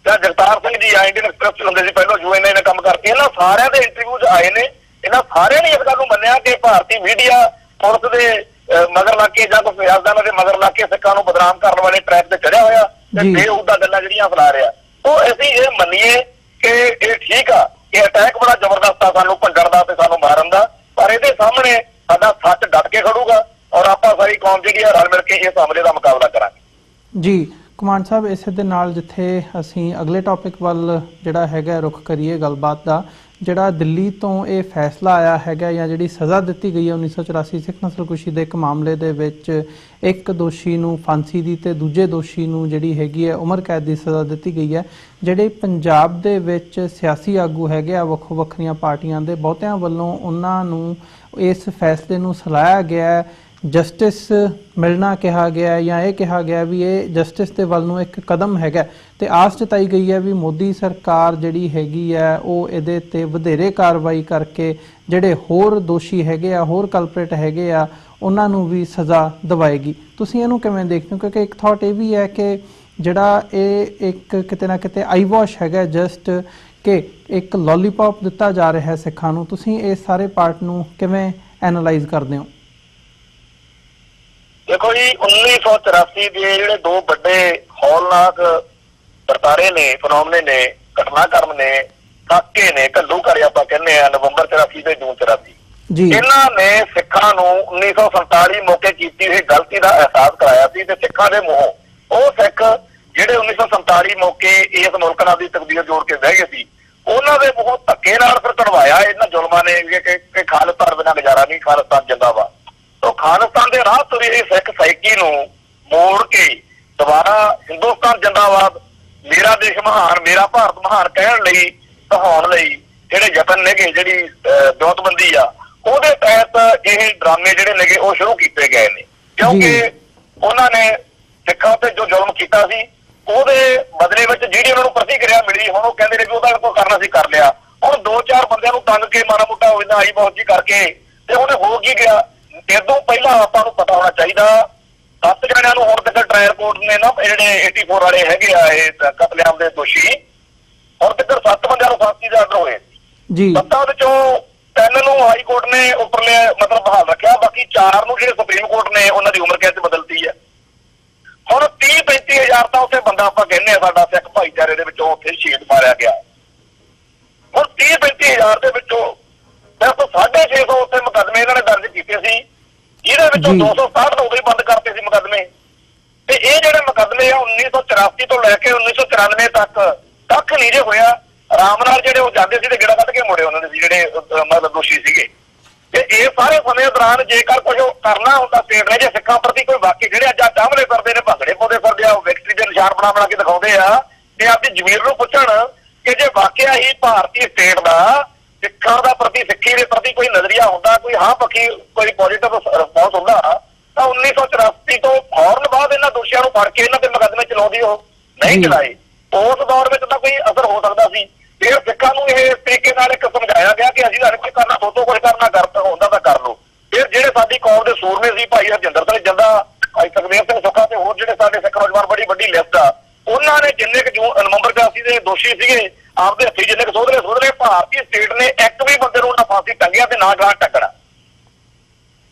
ਜਾਂ ਜਗਤਾਰ ਸਿੰਘ ਜੀ ਆ, ਇੰਡੀਅਨ ਐਕਸਪ੍ਰੈਸ ਹੁੰਦੇ ਸੀ ਪਹਿਲਾਂ, UNA ਨੇ ਕੰਮ ਕਰਕੇ, ਇਹਨਾਂ ਸਾਰਿਆਂ ਦੇ ਇੰਟਰਵਿਊ ਆਏ ਨੇ। ਇਹਨਾਂ ਸਾਰਿਆਂ ਨੇ ਇਸ ਗੱਲ ਨੂੰ ਮੰਨਿਆ ਕਿ ਭਾਰਤੀ ਮੀਡੀਆ ਪੁਲਿਸ ਦੇ ਮਗਰ ਲੱਗ ਕੇ ਜਾਂ ਕੋਈ ਸਿਆਸਤਦਾਨਾਂ ਦੇ ਮਗਰ ਲੱਗ ਕੇ ਸਿੱਖਾਂ ਨੂੰ ਬਦਨਾਮ ਕਰਨ ਵਾਲੇ ਟਰੈਕ ਤੇ ਚੜਿਆ ਹੋਇਆ ਤੇ ਬੇਹੂਦਾ ਗੱਲਾਂ ਜਿਹੜੀਆਂ ਫੈਲਾ ਰਿਹਾ। ਉਹ ਅਸੀਂ ਇਹ ਮੰਨੀਏ ਕਿ ਇਹ ਠੀਕ ਆ ਕਿ ਅਟੈਕ ਬੜਾ ਜ਼ਬਰਦਸਤ ਆ ਸਾਨੂੰ ਭੰਡਣ ਦਾ ਤੇ ਸਾਨੂੰ ਮਾਰਨ ਦਾ, ਪਰ ਇਹਦੇ ਸਾਹਮਣੇ ਸਾਡਾ ਸੱਚ ਡਟ ਕੇ ਖੜੂਗਾ ਔਰ ਆਪਾਂ ਸਾਰੀ ਕੌਮ ਜਿਹੜੀ ਆ ਰਲ ਮਿਲ ਕੇ ਇਸ ਹਮਲੇ ਦਾ ਮੁਕਾਬਲਾ ਕਰਾਂਗੇ ਜੀ। ਕਮਾਂਡ ਸਾਹਿਬ, ਇਸੇ ਦੇ ਨਾਲ ਜਿੱਥੇ ਅਸੀਂ ਅਗਲੇ ਟੌਪਿਕ ਵੱਲ ਜਿਹੜਾ ਹੈਗਾ ਰੁਖ ਕਰੀਏ ਗੱਲਬਾਤ ਦਾ, ਜਿਹੜਾ ਦਿੱਲੀ ਤੋਂ ਇਹ ਫੈਸਲਾ ਆਇਆ ਹੈਗਾ ਜਾਂ ਜਿਹੜੀ ਸਜ਼ਾ ਦਿੱਤੀ ਗਈ ਹੈ 1984 ਸਿੱਖ ਨਸਲਕੁਸ਼ੀ ਦੇ ਇੱਕ ਮਾਮਲੇ ਦੇ ਵਿੱਚ ਇੱਕ ਦੋਸ਼ੀ ਨੂੰ ਫਾਂਸੀ ਦੀ ਤੇ ਦੂਜੇ ਦੋਸ਼ੀ ਨੂੰ ਜਿਹੜੀ ਹੈਗੀ ਹੈ ਉਮਰ ਕੈਦ ਦੀ ਸਜ਼ਾ ਦਿੱਤੀ ਗਈ ਹੈ। ਜਿਹੜੇ ਪੰਜਾਬ ਦੇ ਵਿੱਚ ਸਿਆਸੀ ਆਗੂ ਹੈਗੇ ਆ ਵੱਖੋ ਵੱਖਰੀਆਂ ਪਾਰਟੀਆਂ ਦੇ, ਬਹੁਤਿਆਂ ਵੱਲੋਂ ਉਹਨਾਂ ਨੂੰ ਇਸ ਫੈਸਲੇ ਨੂੰ ਸਲਾਹਿਆ ਗਿਆ, ਜਸਟਿਸ ਮਿਲਣਾ ਕਿਹਾ ਗਿਆ ਜਾਂ ਇਹ ਕਿਹਾ ਗਿਆ ਵੀ ਇਹ ਜਸਟਿਸ ਦੇ ਵੱਲ ਨੂੰ ਇੱਕ ਕਦਮ ਹੈਗਾ ਤੇ ਆਸ ਜਤਾਈ ਗਈ ਹੈ ਵੀ ਮੋਦੀ ਸਰਕਾਰ ਜਿਹੜੀ ਹੈਗੀ ਹੈ ਉਹ ਇਹਦੇ ਤੇ ਵਧੇਰੇ ਕਾਰਵਾਈ ਕਰਕੇ ਜਿਹੜੇ ਹੋਰ ਦੋਸ਼ੀ ਹੈਗੇ ਆ, ਹੋਰ ਕਲਪਰੇਟ ਹੈਗੇ ਆ, ਉਹਨਾਂ ਨੂੰ ਵੀ ਸਜ਼ਾ ਦਿਵਾਏਗੀ। ਤੁਸੀਂ ਇਹਨੂੰ ਕਿਵੇਂ ਦੇਖਦੇ ਹੋ? ਕਿਉਂਕਿ ਇੱਕ ਥਾਟ ਇਹ ਵੀ ਹੈ ਕਿ ਜਿਹੜਾ ਇਹ ਇੱਕ ਕਿਤੇ ਨਾ ਕਿਤੇ ਆਈ ਵਾਸ਼ ਹੈਗਾ ਜਸਟ ਕਿ ਇੱਕ ਲੋਲੀਪੌਪ ਦਿੱਤਾ ਜਾ ਰਿਹਾ ਹੈ ਸਿੱਖਾਂ ਨੂੰ, ਤੁਸੀਂ ਇਸ ਸਾਰੇ ਪਾਰਟ ਨੂੰ ਕਿਵੇਂ ਐਨਾਲਾਈਜ਼ ਕਰਦੇ ਹੋ? ਦੇਖੋ ਜੀ, 1984 ਦੇ ਜਿਹੜੇ ਦੋ ਵੱਡੇ ਹੌਲਨਾਕ ਵਰਤਾਰੇ ਨੇ, ਫਨੋਮਨੇ ਨੇ, ਘਟਨਾਕ੍ਰਮ ਨੇ, ਸਾਕੇ ਨੇ, ਘੱਲੂ ਘਰੇ ਆਪਾਂ ਕਹਿੰਦੇ ਆ, ਨਵੰਬਰ 84 ਤੇ ਜੂਨ 84, ਇਹਨਾਂ ਨੇ ਸਿੱਖਾਂ ਨੂੰ 1947 ਮੌਕੇ ਕੀਤੀ ਹੋਈ ਗਲਤੀ ਦਾ ਅਹਿਸਾਸ ਕਰਾਇਆ ਸੀ। ਤੇ ਸਿੱਖਾਂ ਦੇ ਮੂੰਹੋਂ ਉਹ ਸਿੱਖ ਜਿਹੜੇ 1947 ਮੌਕੇ ਇਸ ਮੁਲਕ ਨਾਲ ਦੀ ਤਕਦੀਰ ਜੋੜ ਕੇ ਬਹਿ ਗਏ ਸੀ, ਉਹਨਾਂ ਦੇ ਮੂੰਹੋਂ ਧੱਕੇ ਨਾਲ ਫਿਰ ਕਢਵਾਇਆ ਇਹਨਾਂ ਜ਼ੁਲਮਾਂ ਨੇ ਕਿ ਖਾਲਿਸਤਾਨ ਬਿਨਾਂ ਗੁਜ਼ਾਰਾ ਨਹੀਂ, ਖਾਲਿਸਤਾਨ ਜਿੰਦਾਬਾਦ। ਤਾਂ ਖਾਲਿਸਤਾਨ ਦੇ ਰਾਹ ਤੁਰੀ ਹੋਈ ਸਿੱਖ ਸਾਈਕੀ ਨੂੰ ਮੋੜ ਕੇ ਦੁਬਾਰਾ ਹਿੰਦੁਸਤਾਨ ਜਿੰਦਾਬਾਦ, ਮੇਰਾ ਦੇਸ਼ ਮਹਾਨ, ਮੇਰਾ ਭਾਰਤ ਮਹਾਨ ਕਹਿਣ ਲਈ, ਕਹਾਉਣ ਲਈ ਜਿਹੜੇ ਯਤਨ ਨੇਗੇ, ਜਿਹੜੀ ਵਿਉਂਤਬੰਦੀ ਆ, ਉਹਦੇ ਤਹਿਤ ਇਹ ਡਰਾਮੇ ਜਿਹੜੇ ਨੇਗੇ ਉਹ ਸ਼ੁਰੂ ਕੀਤੇ ਗਏ ਨੇ। ਕਿਉਂਕਿ ਉਹਨਾਂ ਨੇ ਸਿੱਖਾਂ ਤੇ ਜੋ ਜ਼ੁਲਮ ਕੀਤਾ ਸੀ ਉਹਦੇ ਬਦਲੇ ਵਿੱਚ ਜਿਹੜੀ ਉਹਨਾਂ ਨੂੰ ਪ੍ਰਤੀਕਿਰਿਆ ਮਿਲੀ, ਹੁਣ ਉਹ ਕਹਿੰਦੇ ਨੇ ਵੀ ਉਹਦਾ ਕੋਈ ਕਰਨਾ ਸੀ ਕਰ ਲਿਆ। ਹੁਣ 2-4 ਬੰਦਿਆਂ ਨੂੰ ਤੰਗ ਕੇ ਮਾੜਾ ਮੋਟਾ ਹੋ ਜਾਂਦਾ ਆਈ ਬਹੁਤ ਜੀ ਕਰਕੇ, ਤੇ ਉਹਨੇ ਹੋ ਕੀ ਗਿਆ। ਇਦੋਂ ਪਹਿਲਾਂ ਆਪਾਂ ਨੂੰ ਪਤਾ ਹੋਣਾ ਚਾਹੀਦਾ, 7 ਜਣਿਆਂ ਨੂੰ ਹੁਣ ਤੱਕ ਟ੍ਰਾਇਲ ਕੋਰਟ ਨੇ ਨਾ, ਜਿਹੜੇ 84 ਵਾਲੇ ਹੈਗੇ ਆ ਇਹ ਕਤਲੇਆਮ ਦੇ ਦੋਸ਼ੀ, ਹੁਣ ਤੱਕ 7 ਬੰਦਿਆਂ ਨੂੰ ਫਾਂਸੀ ਦੇ ਆਰਡਰ ਹੋਏ ਜੀ। 7 ਵਿੱਚੋਂ 3 ਨੂੰ ਹਾਈ ਕੋਰਟ ਨੇ ਉੱਪਰਲੇ ਮਤਲਬ ਬਹਾਲ ਰੱਖਿਆ, ਬਾਕੀ 4 ਨੂੰ ਜਿਹੜੇ ਸੁਪਰੀਮ ਕੋਰਟ ਨੇ ਉਹਨਾਂ ਦੀ ਉਮਰ ਕੈਦ ਬਦਲਤੀ ਹੈ। ਹੁਣ 30-35 ਹਜ਼ਾਰ ਤਾਂ ਉੱਥੇ ਬੰਦਾ ਆਪਾਂ ਕਹਿੰਦੇ ਆ ਸਾਡਾ ਸਿੱਖ ਭਾਈਚਾਰੇ ਦੇ ਵਿੱਚੋਂ ਉੱਥੇ ਸ਼ਹੀਦ ਮਾਰਿਆ ਗਿਆ। ਹੁਣ 30-35 ਹਜ਼ਾਰ ਦੇ ਵਿੱਚੋਂ ਸਿਰਫ 650 ਉੱਥੇ ਮੁਕੱਦਮੇ ਇਹਨਾਂ ਨੇ ਦਰਜ ਕੀਤੇ ਸੀ, ਜਿਹਦੇ ਵਿੱਚੋਂ 267 ਉਦੋਂ ਹੀ ਬੰਦ ਕਰਤੇ ਸੀ ਮੁਕੱਦਮੇ। ਤੇ ਇਹ ਜਿਹੜੇ ਮੁਕੱਦਮੇ ਆ 1984 ਤੋਂ ਲੈ ਕੇ 1994 ਤੱਕ ਕੱਖ ਨਹੀਂ ਜੇ ਹੋਇਆ। ਆਰਾਮ ਨਾਲ ਜਿਹੜੇ ਉਹ ਜਾਂਦੇ ਸੀ ਤੇ ਗੇੜਾ ਕੱਢ ਕੇ ਮੁੜੇ ਉਹਨਾਂ ਦੇ ਜਿਹੜੇ ਮਤਲਬ ਦੋਸ਼ੀ ਸੀਗੇ। ਤੇ ਇਹ ਸਾਰੇ ਸਮੇਂ ਦੌਰਾਨ ਜੇਕਰ ਕੁਝ ਕਰਨਾ ਹੁੰਦਾ ਸਟੇਟ ਨੇ, ਜੇ ਸਿੱਖਾਂ ਪ੍ਰਤੀ ਕੋਈ ਵਾਕਈ ਜਿਹੜੇ ਅੱਜ ਚਾਹਮਲੇ ਕਰਦੇ ਨੇ, ਭੰਗੜੇ ਪਾਉਂਦੇ ਫਿਰਦੇ ਆ, ਵਿਕਟਰੀ ਦੇ ਨਿਸ਼ਾਨ ਬਣਾ ਕੇ ਦਿਖਾਉਂਦੇ ਆ, ਤੇ ਆਪਦੀ ਜ਼ਮੀਰ ਨੂੰ ਪੁੱਛਣ ਕਿ ਜੇ ਵਾਕਿਆ ਹੀ ਭਾਰਤੀ ਸਟੇਟ ਦਾ ਸਿੱਖਾਂ ਦਾ ਪ੍ਰਤੀ, ਸਿੱਖੀ ਦੇ ਪ੍ਰਤੀ ਕੋਈ ਨਜ਼ਰੀਆ ਹੁੰਦਾ, ਕੋਈ ਹਾਂ ਪੱਖੀ ਕੋਈ ਪੋਜ਼ਿਟਿਵ ਰਿਸਪੌਂਸ ਹੁੰਦਾ, ਤਾਂ 1984 ਤੋਂ ਫੌਰਨ ਬਾਅਦ ਇਹਨਾਂ ਦੋਸ਼ੀਆਂ ਨੂੰ ਫੜ ਕੇ ਇਹਨਾਂ ਤੇ ਮੁਕੱਦਮੇ ਚਲਾਉਂਦੀ ਉਹ ਨਹੀਂ ਚਲਾਏ। ਉਸ ਦੌਰ ਵਿੱਚ ਤਾਂ ਕੋਈ ਅਸਰ ਹੋ ਸਕਦਾ ਸੀ। ਫਿਰ ਸਿੱਖਾਂ ਨੂੰ ਇਹ ਤਰੀਕੇ ਨਾਲ ਇੱਕ ਸਮਝਾਇਆ ਗਿਆ ਕਿ ਅਸੀਂ ਕੁਝ ਕਰਨਾ, ਸੋਚੋ ਕੁਝ ਕਰਨਾ ਹੁੰਦਾ ਤਾਂ ਕਰ ਲਓ। ਫਿਰ ਜਿਹੜੇ ਸਾਡੀ ਕੌਮ ਦੇ ਸੂਰਮੇ ਸੀ, ਭਾਈ ਹਰਜਿੰਦਰ ਸਿੰਘ ਜਿੰਦਾ, ਭਾਈ ਸੁਖਦੇਵ ਸਿੰਘ ਸੁੱਖਾ ਤੇ ਹੋਰ ਜਿਹੜੇ ਸਾਡੇ ਸਿੱਖ ਨੌਜਵਾਨ, ਬੜੀ ਵੱਡੀ ਲਿਸਟ ਆ, ਉਹਨਾਂ ਨੇ ਜਿੰਨੇ ਕੁ ਨਵੰਬਰ 84 ਦੇ ਦੋਸ਼ੀ ਸੀਗੇ ਆਪਦੇ ਹੱਥੀ ਜਿੰਨੇ ਕੁ ਸੋਧਰੇ ਭਾਰਤੀ ਸਟੇਟ ਨੇ ਇੱਕ ਵੀ ਬੰਦੇ ਨੂੰ ਨਾ ਫਾਂਸੀ ਟੰਗਿਆ ਤੇ ਨਾ ਗਾਂ ਟੱਕਣਾ।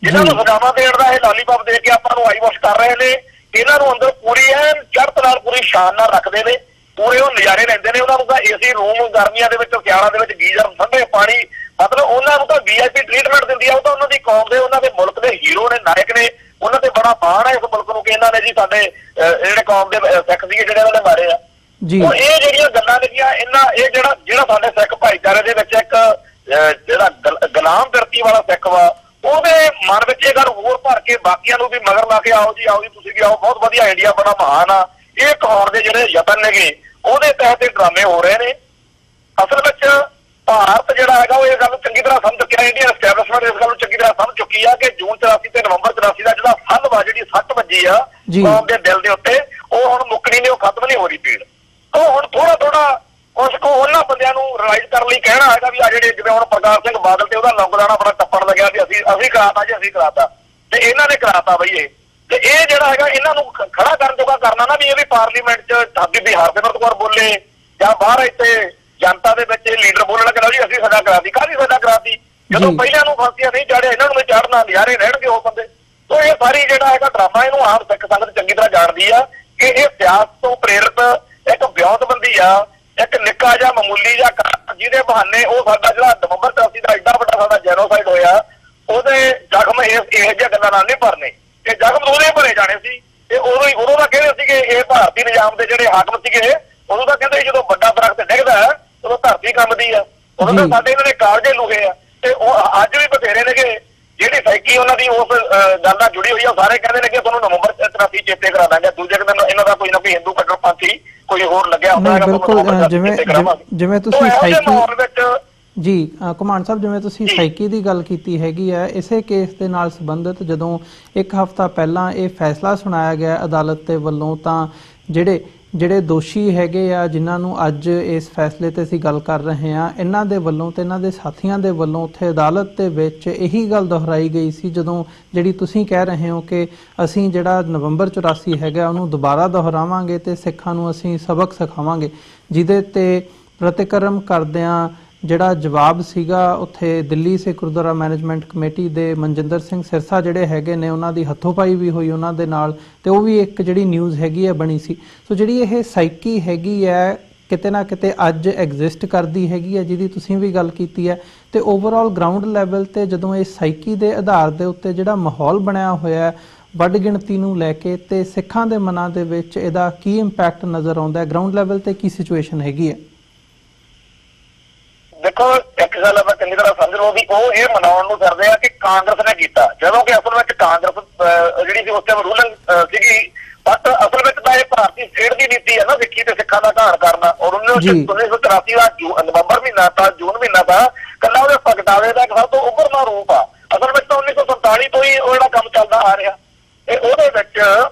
ਜਿਹਨਾਂ ਨੂੰ ਸਜ਼ਾਵਾਂ ਦੇਣ ਦਾ ਇਹ ਲਾਲੀਪਾਪ ਦੇ ਕੇ ਆਪਾਂ ਨੂੰ ਆਈ ਵਾਸ਼ ਕਰ ਰਹੇ ਨੇ, ਇਹਨਾਂ ਨੂੰ ਅੰਦਰ ਪੂਰੀ ਐਨ ਚੜ੍ਹਤ ਨਾਲ, ਪੂਰੀ ਸ਼ਾਨ ਨਾਲ ਰੱਖਦੇ ਨੇ, ਪੂਰੇ ਉਹ ਨਜ਼ਾਰੇ ਲੈਂਦੇ ਨੇ। ਉਹਨਾਂ ਨੂੰ ਤਾਂ ਏਸੀ ਰੂਮ ਗਰਮੀਆਂ ਦੇ ਵਿੱਚ, ਸਿਆਲਾਂ ਦੇ ਵਿੱਚ ਗੀਜ਼ਰ, ਠੰਡੇ ਪਾਣੀ, ਮਤਲਬ ਉਹਨਾਂ ਨੂੰ ਤਾਂ VIP ਟ੍ਰੀਟਮੈਂਟ ਦਿੰਦੀ ਆ। ਉਹ ਤਾਂ ਉਹਨਾਂ ਦੀ ਕੌਮ ਦੇ, ਉਹਨਾਂ ਦੇ ਮੁਲਕ ਦੇ ਹੀਰੋ ਨੇ, ਨਾਇਕ ਨੇ। ਉਹਨਾਂ ਤੇ ਬੜਾ ਮਾਣ ਹੈ ਇਸ ਮੁਲਕ ਨੂੰ ਕਿ ਇਹਨਾਂ ਨੇ ਜੀ ਸਾਡੇ ਜਿਹੜੇ ਕੌਮ ਦੇ ਸਿੱਖ ਸੀਗੇ ਜਿਹੜੇ ਉਹਨਾਂ ਨੇ ਮਾਰੇ ਆ। ਇਹ ਜਿਹੜੀਆਂ ਗੱਲਾਂ ਨੇਗੀਆਂ, ਇਹ ਜਿਹੜਾ ਸਾਡੇ ਸਿੱਖ ਭਾਈਚਾਰੇ ਦੇ ਵਿੱਚ ਇੱਕ ਜਿਹੜਾ ਗੁਲਾਮ ਬਿਰਤੀ ਵਾਲਾ ਸਿੱਖ ਵਾ, ਉਹਦੇ ਮਨ ਵਿੱਚ ਇਹ ਗੱਲ ਹੋਰ ਭਰ ਕੇ ਬਾਕੀਆਂ ਨੂੰ ਵੀ ਮਗਰ ਲਾ ਕੇ ਆਓ ਜੀ, ਆਓ ਜੀ, ਤੁਸੀਂ ਵੀ ਆਓ, ਬਹੁਤ ਵਧੀਆ, ਇੰਡੀਆ ਬੜਾ ਮਹਾਨ ਆ, ਇਹ ਕਹਾਉਣ ਦੇ ਜਿਹੜੇ ਯਤਨ ਨੇਗੇ ਉਹਦੇ ਤਹਿਤ ਇਹ ਡਰਾਮੇ ਹੋ ਰਹੇ ਨੇ। ਅਸਲ ਵਿੱਚ ਭਾਰਤ ਜਿਹੜਾ ਹੈਗਾ ਉਹ ਇਹ ਗੱਲ ਚੰਗੀ ਤਰ੍ਹਾਂ ਸਮਝ ਚੁੱਕਿਆ, ਇੰਡੀਅਨ ਐਸਟੈਬਲਿਸ਼ਮੈਂਟ ਇਸ ਗੱਲ ਨੂੰ ਚੰਗੀ ਤਰ੍ਹਾਂ ਸਮਝ ਚੁੱਕੀ ਆ ਕਿ ਜੂਨ 84 ਤੇ ਨਵੰਬਰ 84 ਦਾ ਜਿਹੜਾ ਫਲ ਵਾ, ਜਿਹੜੀ ਸੱਟ ਵੱਜੀ ਆ ਕੌਮ ਦੇ ਦਿਲ ਦੇ ਉੱਤੇ, ਉਹ ਹੁਣ ਮੁੱਕਣੀ ਨਹੀਂ, ਉਹ ਖਤਮ ਨਹੀਂ ਹੋ ਰਹੀ ਪੀੜ। ਉਹ ਹੁਣ ਥੋੜਾ ਕੁਛ ਕੋ ਉਹਨਾਂ ਬੰਦਿਆਂ ਨੂੰ ਰਿਲਾਈਜ਼ ਕਰਨ ਲਈ ਕਹਿਣਾ ਹੈਗਾ ਵੀ ਆ ਜਿਹੜੇ ਜਿਵੇਂ ਹੁਣ ਪ੍ਰਕਾਸ਼ ਸਿੰਘ ਬਾਦਲ ਤੇ ਉਹਦਾ ਲੰਗਦਾਣਾ ਬੜਾ ਟੱਪਣ ਲੱਗਿਆ ਵੀ ਅਸੀਂ ਕਰਾਤਾ ਜੀ, ਅਸੀਂ ਕਰਾਤਾ, ਤੇ ਇਹਨਾਂ ਨੇ ਕਰਾਤਾ ਬਈ ਇਹ। ਤੇ ਇਹ ਜਿਹੜਾ ਹੈਗਾ ਇਹਨਾਂ ਨੂੰ ਖੜਾ ਕਰਨ ਜੋਗਾ ਕਰਨਾ ਨਾ, ਵੀ ਇਹ ਵੀ ਪਾਰਲੀਮੈਂਟ 'ਚ ਸਾਡੀ ਬਿਹਾਰ ਦੇ ਕੌਰ ਬੋਲੇ ਜਾਂ ਬਾਹਰ ਇੱਥੇ ਜਨਤਾ ਦੇ ਵਿੱਚ ਲੀਡਰ ਬੋਲਣ ਲੱਗਾ ਜੀ ਅਸੀਂ ਸਜ਼ਾ ਕਰਾਤੀ। ਕਾਹਦੀ ਸਜ਼ਾ ਕਰਾਤੀ ਜਦੋਂ ਪਹਿਲਿਆਂ ਨੂੰ ਫਾਂਸੀਆਂ ਨਹੀਂ ਚਾੜਿਆ, ਇਹਨਾਂ ਨੂੰ ਵੀ ਚਾੜਨਾ, ਨਿਆਰੇ ਰਹਿਣਗੇ ਉਹ ਬੰਦੇ। ਤੋਂ ਇਹ ਸਾਰੀ ਜਿਹੜਾ ਹੈਗਾ ਡਰਾਮਾ, ਇਹਨੂੰ ਆਮ ਸਿੱਖ ਸੰਗਤ ਚੰਗੀ ਤਰ੍ਹਾਂ ਜਾਣਦੀ ਆ ਕਿ ਇਹ ਸਿਆਸਤ ਤੋਂ ਪ੍ਰੇਰਿਤ ਇੱਕ ਵਿਉਂਤਬੰਦੀ ਆ, ਇੱਕ ਨਿੱਕਾ ਜਿਹਾ ਮਾਮੂਲੀ ਜਿਹਾ ਜਿਹਦੇ ਬਹਾਨੇ ਉਹ ਸਾਡਾ ਜਿਹੜਾ ਨਵੰਬਰ 84 ਦਾ ਐਡਾ ਵੱਡਾ ਸਾਡਾ ਜੈਨੋਸਾਈਡ ਹੋਇਆ, ਉਹਦੇ ਜ਼ਖਮ ਇਹੋ ਜਿਹੀਆਂ ਗੱਲਾਂ ਨਾਲ ਨਹੀਂ ਭਰਨੇ। ਇਹ ਜ਼ਖਮ ਉਹਦੇ ਭਰੇ ਜਾਣੇ ਸੀ। ਤੇ ਉਦੋਂ ਤਾਂ ਕਹਿੰਦੇ ਸੀਗੇ ਇਹ ਭਾਰਤੀ ਨਿਜ਼ਾਮ ਦੇ ਜਿਹੜੇ ਹਾਕਮ ਸੀਗੇ, ਉਦੋਂ ਤਾਂ ਕਹਿੰਦੇ ਜਦੋਂ ਵੱਡਾ ਦਰਖਤ ਡਿੱਗਦਾ ਉਦੋਂ ਧਰਤੀ ਕੰਬਦੀ ਆ, ਉਦੋਂ ਤਾਂ ਸਾਡੇ ਇਹਨਾਂ ਦੇ ਕਾਲਜੇ ਲੁਕੇ ਆ। ਤੇ ਉਹ ਅੱਜ ਵੀ ਬਥੇਰੇ ਨੇਗੇ ਜਿਹੜੀ ਸਾਈਕੀ ਉਹਨਾਂ ਦੀ ਉਸ ਗੱਲ ਨਾਲ ਜੁੜੀ ਹੋਈ ਆ, ਸਾਰੇ ਕਹਿੰਦੇ ਨੇ ਕਿ ਤੁਹਾਨੂੰ ਨਵੰਬਰ 84 ਚੇਤੇ ਕਰਾ ਦਾਂਗੇ। ਦੂਜੇ ਦਿਨ ਇਹਨਾਂ ਦਾ ਕੋਈ ਨਾ ਕੋਈ ਹਿੰਦੂ ਕੱਟੜਪੰਥੀ ਕੋਈ ਹੋਰ ਲੱਗਿਆ ਹੁੰਦਾ। ਬਿਲਕੁਲ, ਜਿਵੇਂ ਤੁਸੀਂ ਸਾਈਕੀ ਜੀ ਘੁਮਾਣ ਸਾਹਿਬ, ਜਿਵੇਂ ਤੁਸੀਂ ਸਾਈਕੀ ਦੀ ਗੱਲ ਕੀਤੀ ਹੈਗੀ ਹੈ, ਇਸੇ ਕੇਸ ਦੇ ਨਾਲ ਸੰਬੰਧਿਤ ਜਦੋਂ 1 ਹਫ਼ਤਾ ਪਹਿਲਾਂ ਇਹ ਫੈਸਲਾ ਸੁਣਾਇਆ ਗਿਆ ਅਦਾਲਤ ਦੇ ਵੱਲੋਂ, ਤਾਂ ਜਿਹੜੇ ਦੋਸ਼ੀ ਹੈਗੇ ਆ ਜਿਨ੍ਹਾਂ ਨੂੰ ਅੱਜ ਇਸ ਫੈਸਲੇ ਤੇ ਅਸੀਂ ਗੱਲ ਕਰ ਰਹੇ ਹਾਂ, ਇਹਨਾਂ ਦੇ ਵੱਲੋਂ ਤੇ ਇਹਨਾਂ ਦੇ ਸਾਥੀਆਂ ਦੇ ਵੱਲੋਂ ਉੱਥੇ ਅਦਾਲਤ ਦੇ ਵਿੱਚ ਇਹੀ ਗੱਲ ਦੁਹਰਾਈ ਗਈ ਸੀ, ਜਦੋਂ ਜਿਹੜੀ ਤੁਸੀਂ ਕਹਿ ਰਹੇ ਹੋ ਕਿ ਅਸੀਂ ਜਿਹੜਾ ਨਵੰਬਰ 84 ਹੈਗਾ ਉਹਨੂੰ ਦੁਬਾਰਾ ਦੁਹਰਾਵਾਂਗੇ ਤੇ ਸਿੱਖਾਂ ਨੂੰ ਅਸੀਂ ਸਬਕ ਸਿਖਾਵਾਂਗੇ, ਜਿਹਦੇ ਤੇ ਪ੍ਰਤੀਕਰਮ ਕਰਦਿਆਂ ਜਿਹੜਾ ਜਵਾਬ ਸੀਗਾ ਉੱਥੇ ਦਿੱਲੀ ਸਿੱਖ ਗੁਰਦੁਆਰਾ ਮੈਨੇਜਮੈਂਟ ਕਮੇਟੀ ਦੇ ਮਨਜਿੰਦਰ ਸਿੰਘ ਸਿਰਸਾ ਜਿਹੜੇ ਹੈਗੇ ਨੇ ਉਹਨਾਂ ਦੀ ਹੱਥੋਂ-ਪਾਈ ਵੀ ਹੋਈ ਉਹਨਾਂ ਦੇ ਨਾਲ, ਤੇ ਉਹ ਵੀ ਇੱਕ ਜਿਹੜੀ ਨਿਊਜ਼ ਹੈਗੀ ਹੈ ਬਣੀ ਸੀ। ਸੋ ਜਿਹੜੀ ਇਹ ਸਾਈਕੀ ਹੈਗੀ ਹੈ ਕਿਤੇ ਨਾ ਕਿਤੇ ਅੱਜ ਐਗਜ਼ਿਸਟ ਕਰਦੀ ਹੈਗੀ ਹੈ, ਜਿਹਦੀ ਤੁਸੀਂ ਵੀ ਗੱਲ ਕੀਤੀ ਹੈ, ਤੇ ਓਵਰਆਲ ਗਰਾਊਂਡ ਲੈਵਲ ਤੇ ਜਦੋਂ ਇਹ ਸਾਈਕੀ ਦੇ ਆਧਾਰ ਦੇ ਉੱਤੇ ਜਿਹੜਾ ਮਾਹੌਲ ਬਣਿਆ ਹੋਇਆ ਵੱਡ ਗਿਣਤੀ ਨੂੰ ਲੈ ਕੇ, ਤੇ ਸਿੱਖਾਂ ਦੇ ਮਨਾਂ ਦੇ ਵਿੱਚ ਇਹਦਾ ਕੀ ਇੰਪੈਕਟ ਨਜ਼ਰ ਆਉਂਦਾ ਹੈ, ਗਰਾਊਂਡ ਲੈਵਲ ਤੇ ਕੀ ਸਿਚੁਏਸ਼ਨ ਹੈਗੀ ਹੈ? ਦੇਖੋ, ਇੱਕ ਗੱਲ ਆਪਾਂ ਚੰਗੀ ਤਰ੍ਹਾਂ ਸਮਝ ਲਓ ਵੀ ਉਹ ਇਹ ਮਨਾਉਣ ਨੂੰ ਕਰਦੇ ਆ ਕਿ ਕਾਂਗਰਸ ਨੇ ਕੀਤਾ, ਜਦੋਂ ਕਿ ਅਸਲ ਵਿੱਚ ਕਾਂਗਰਸ ਜਿਹੜੀ ਸੀ ਉਸ ਟਾਈਮ ਰੂਲਿੰਗ ਸੀਗੀ, ਬਟ ਅਸਲ ਵਿੱਚ ਤਾਂ ਇਹ ਭਾਰਤੀ ਸਟੇਟ ਦੀ ਨੀਤੀ ਹੈ ਨਾ ਸਿੱਖੀ ਤੇ ਸਿੱਖਾਂ ਦਾ ਘਾਣ ਕਰਨਾ। ਔਰ 1983 ਦਾ ਨਵੰਬਰ ਮਹੀਨਾ ਤਾਂ ਜੂਨ ਮਹੀਨਾ ਤਾਂ ਕੱਲਾ ਉਹਦੇ ਪ੍ਰਗਟਾਵੇ ਦਾ ਇੱਕ ਸਭ ਤੋਂ ਉੱਭਰਵਾਂ ਰੂਪ ਆ। ਅਸਲ ਵਿੱਚ ਤਾਂ 1947 ਤੋਂ ਹੀ ਉਹ ਜਿਹੜਾ ਕੰਮ ਚੱਲਦਾ ਆ ਰਿਹਾ, ਤੇ ਉਹਦੇ ਵਿੱਚ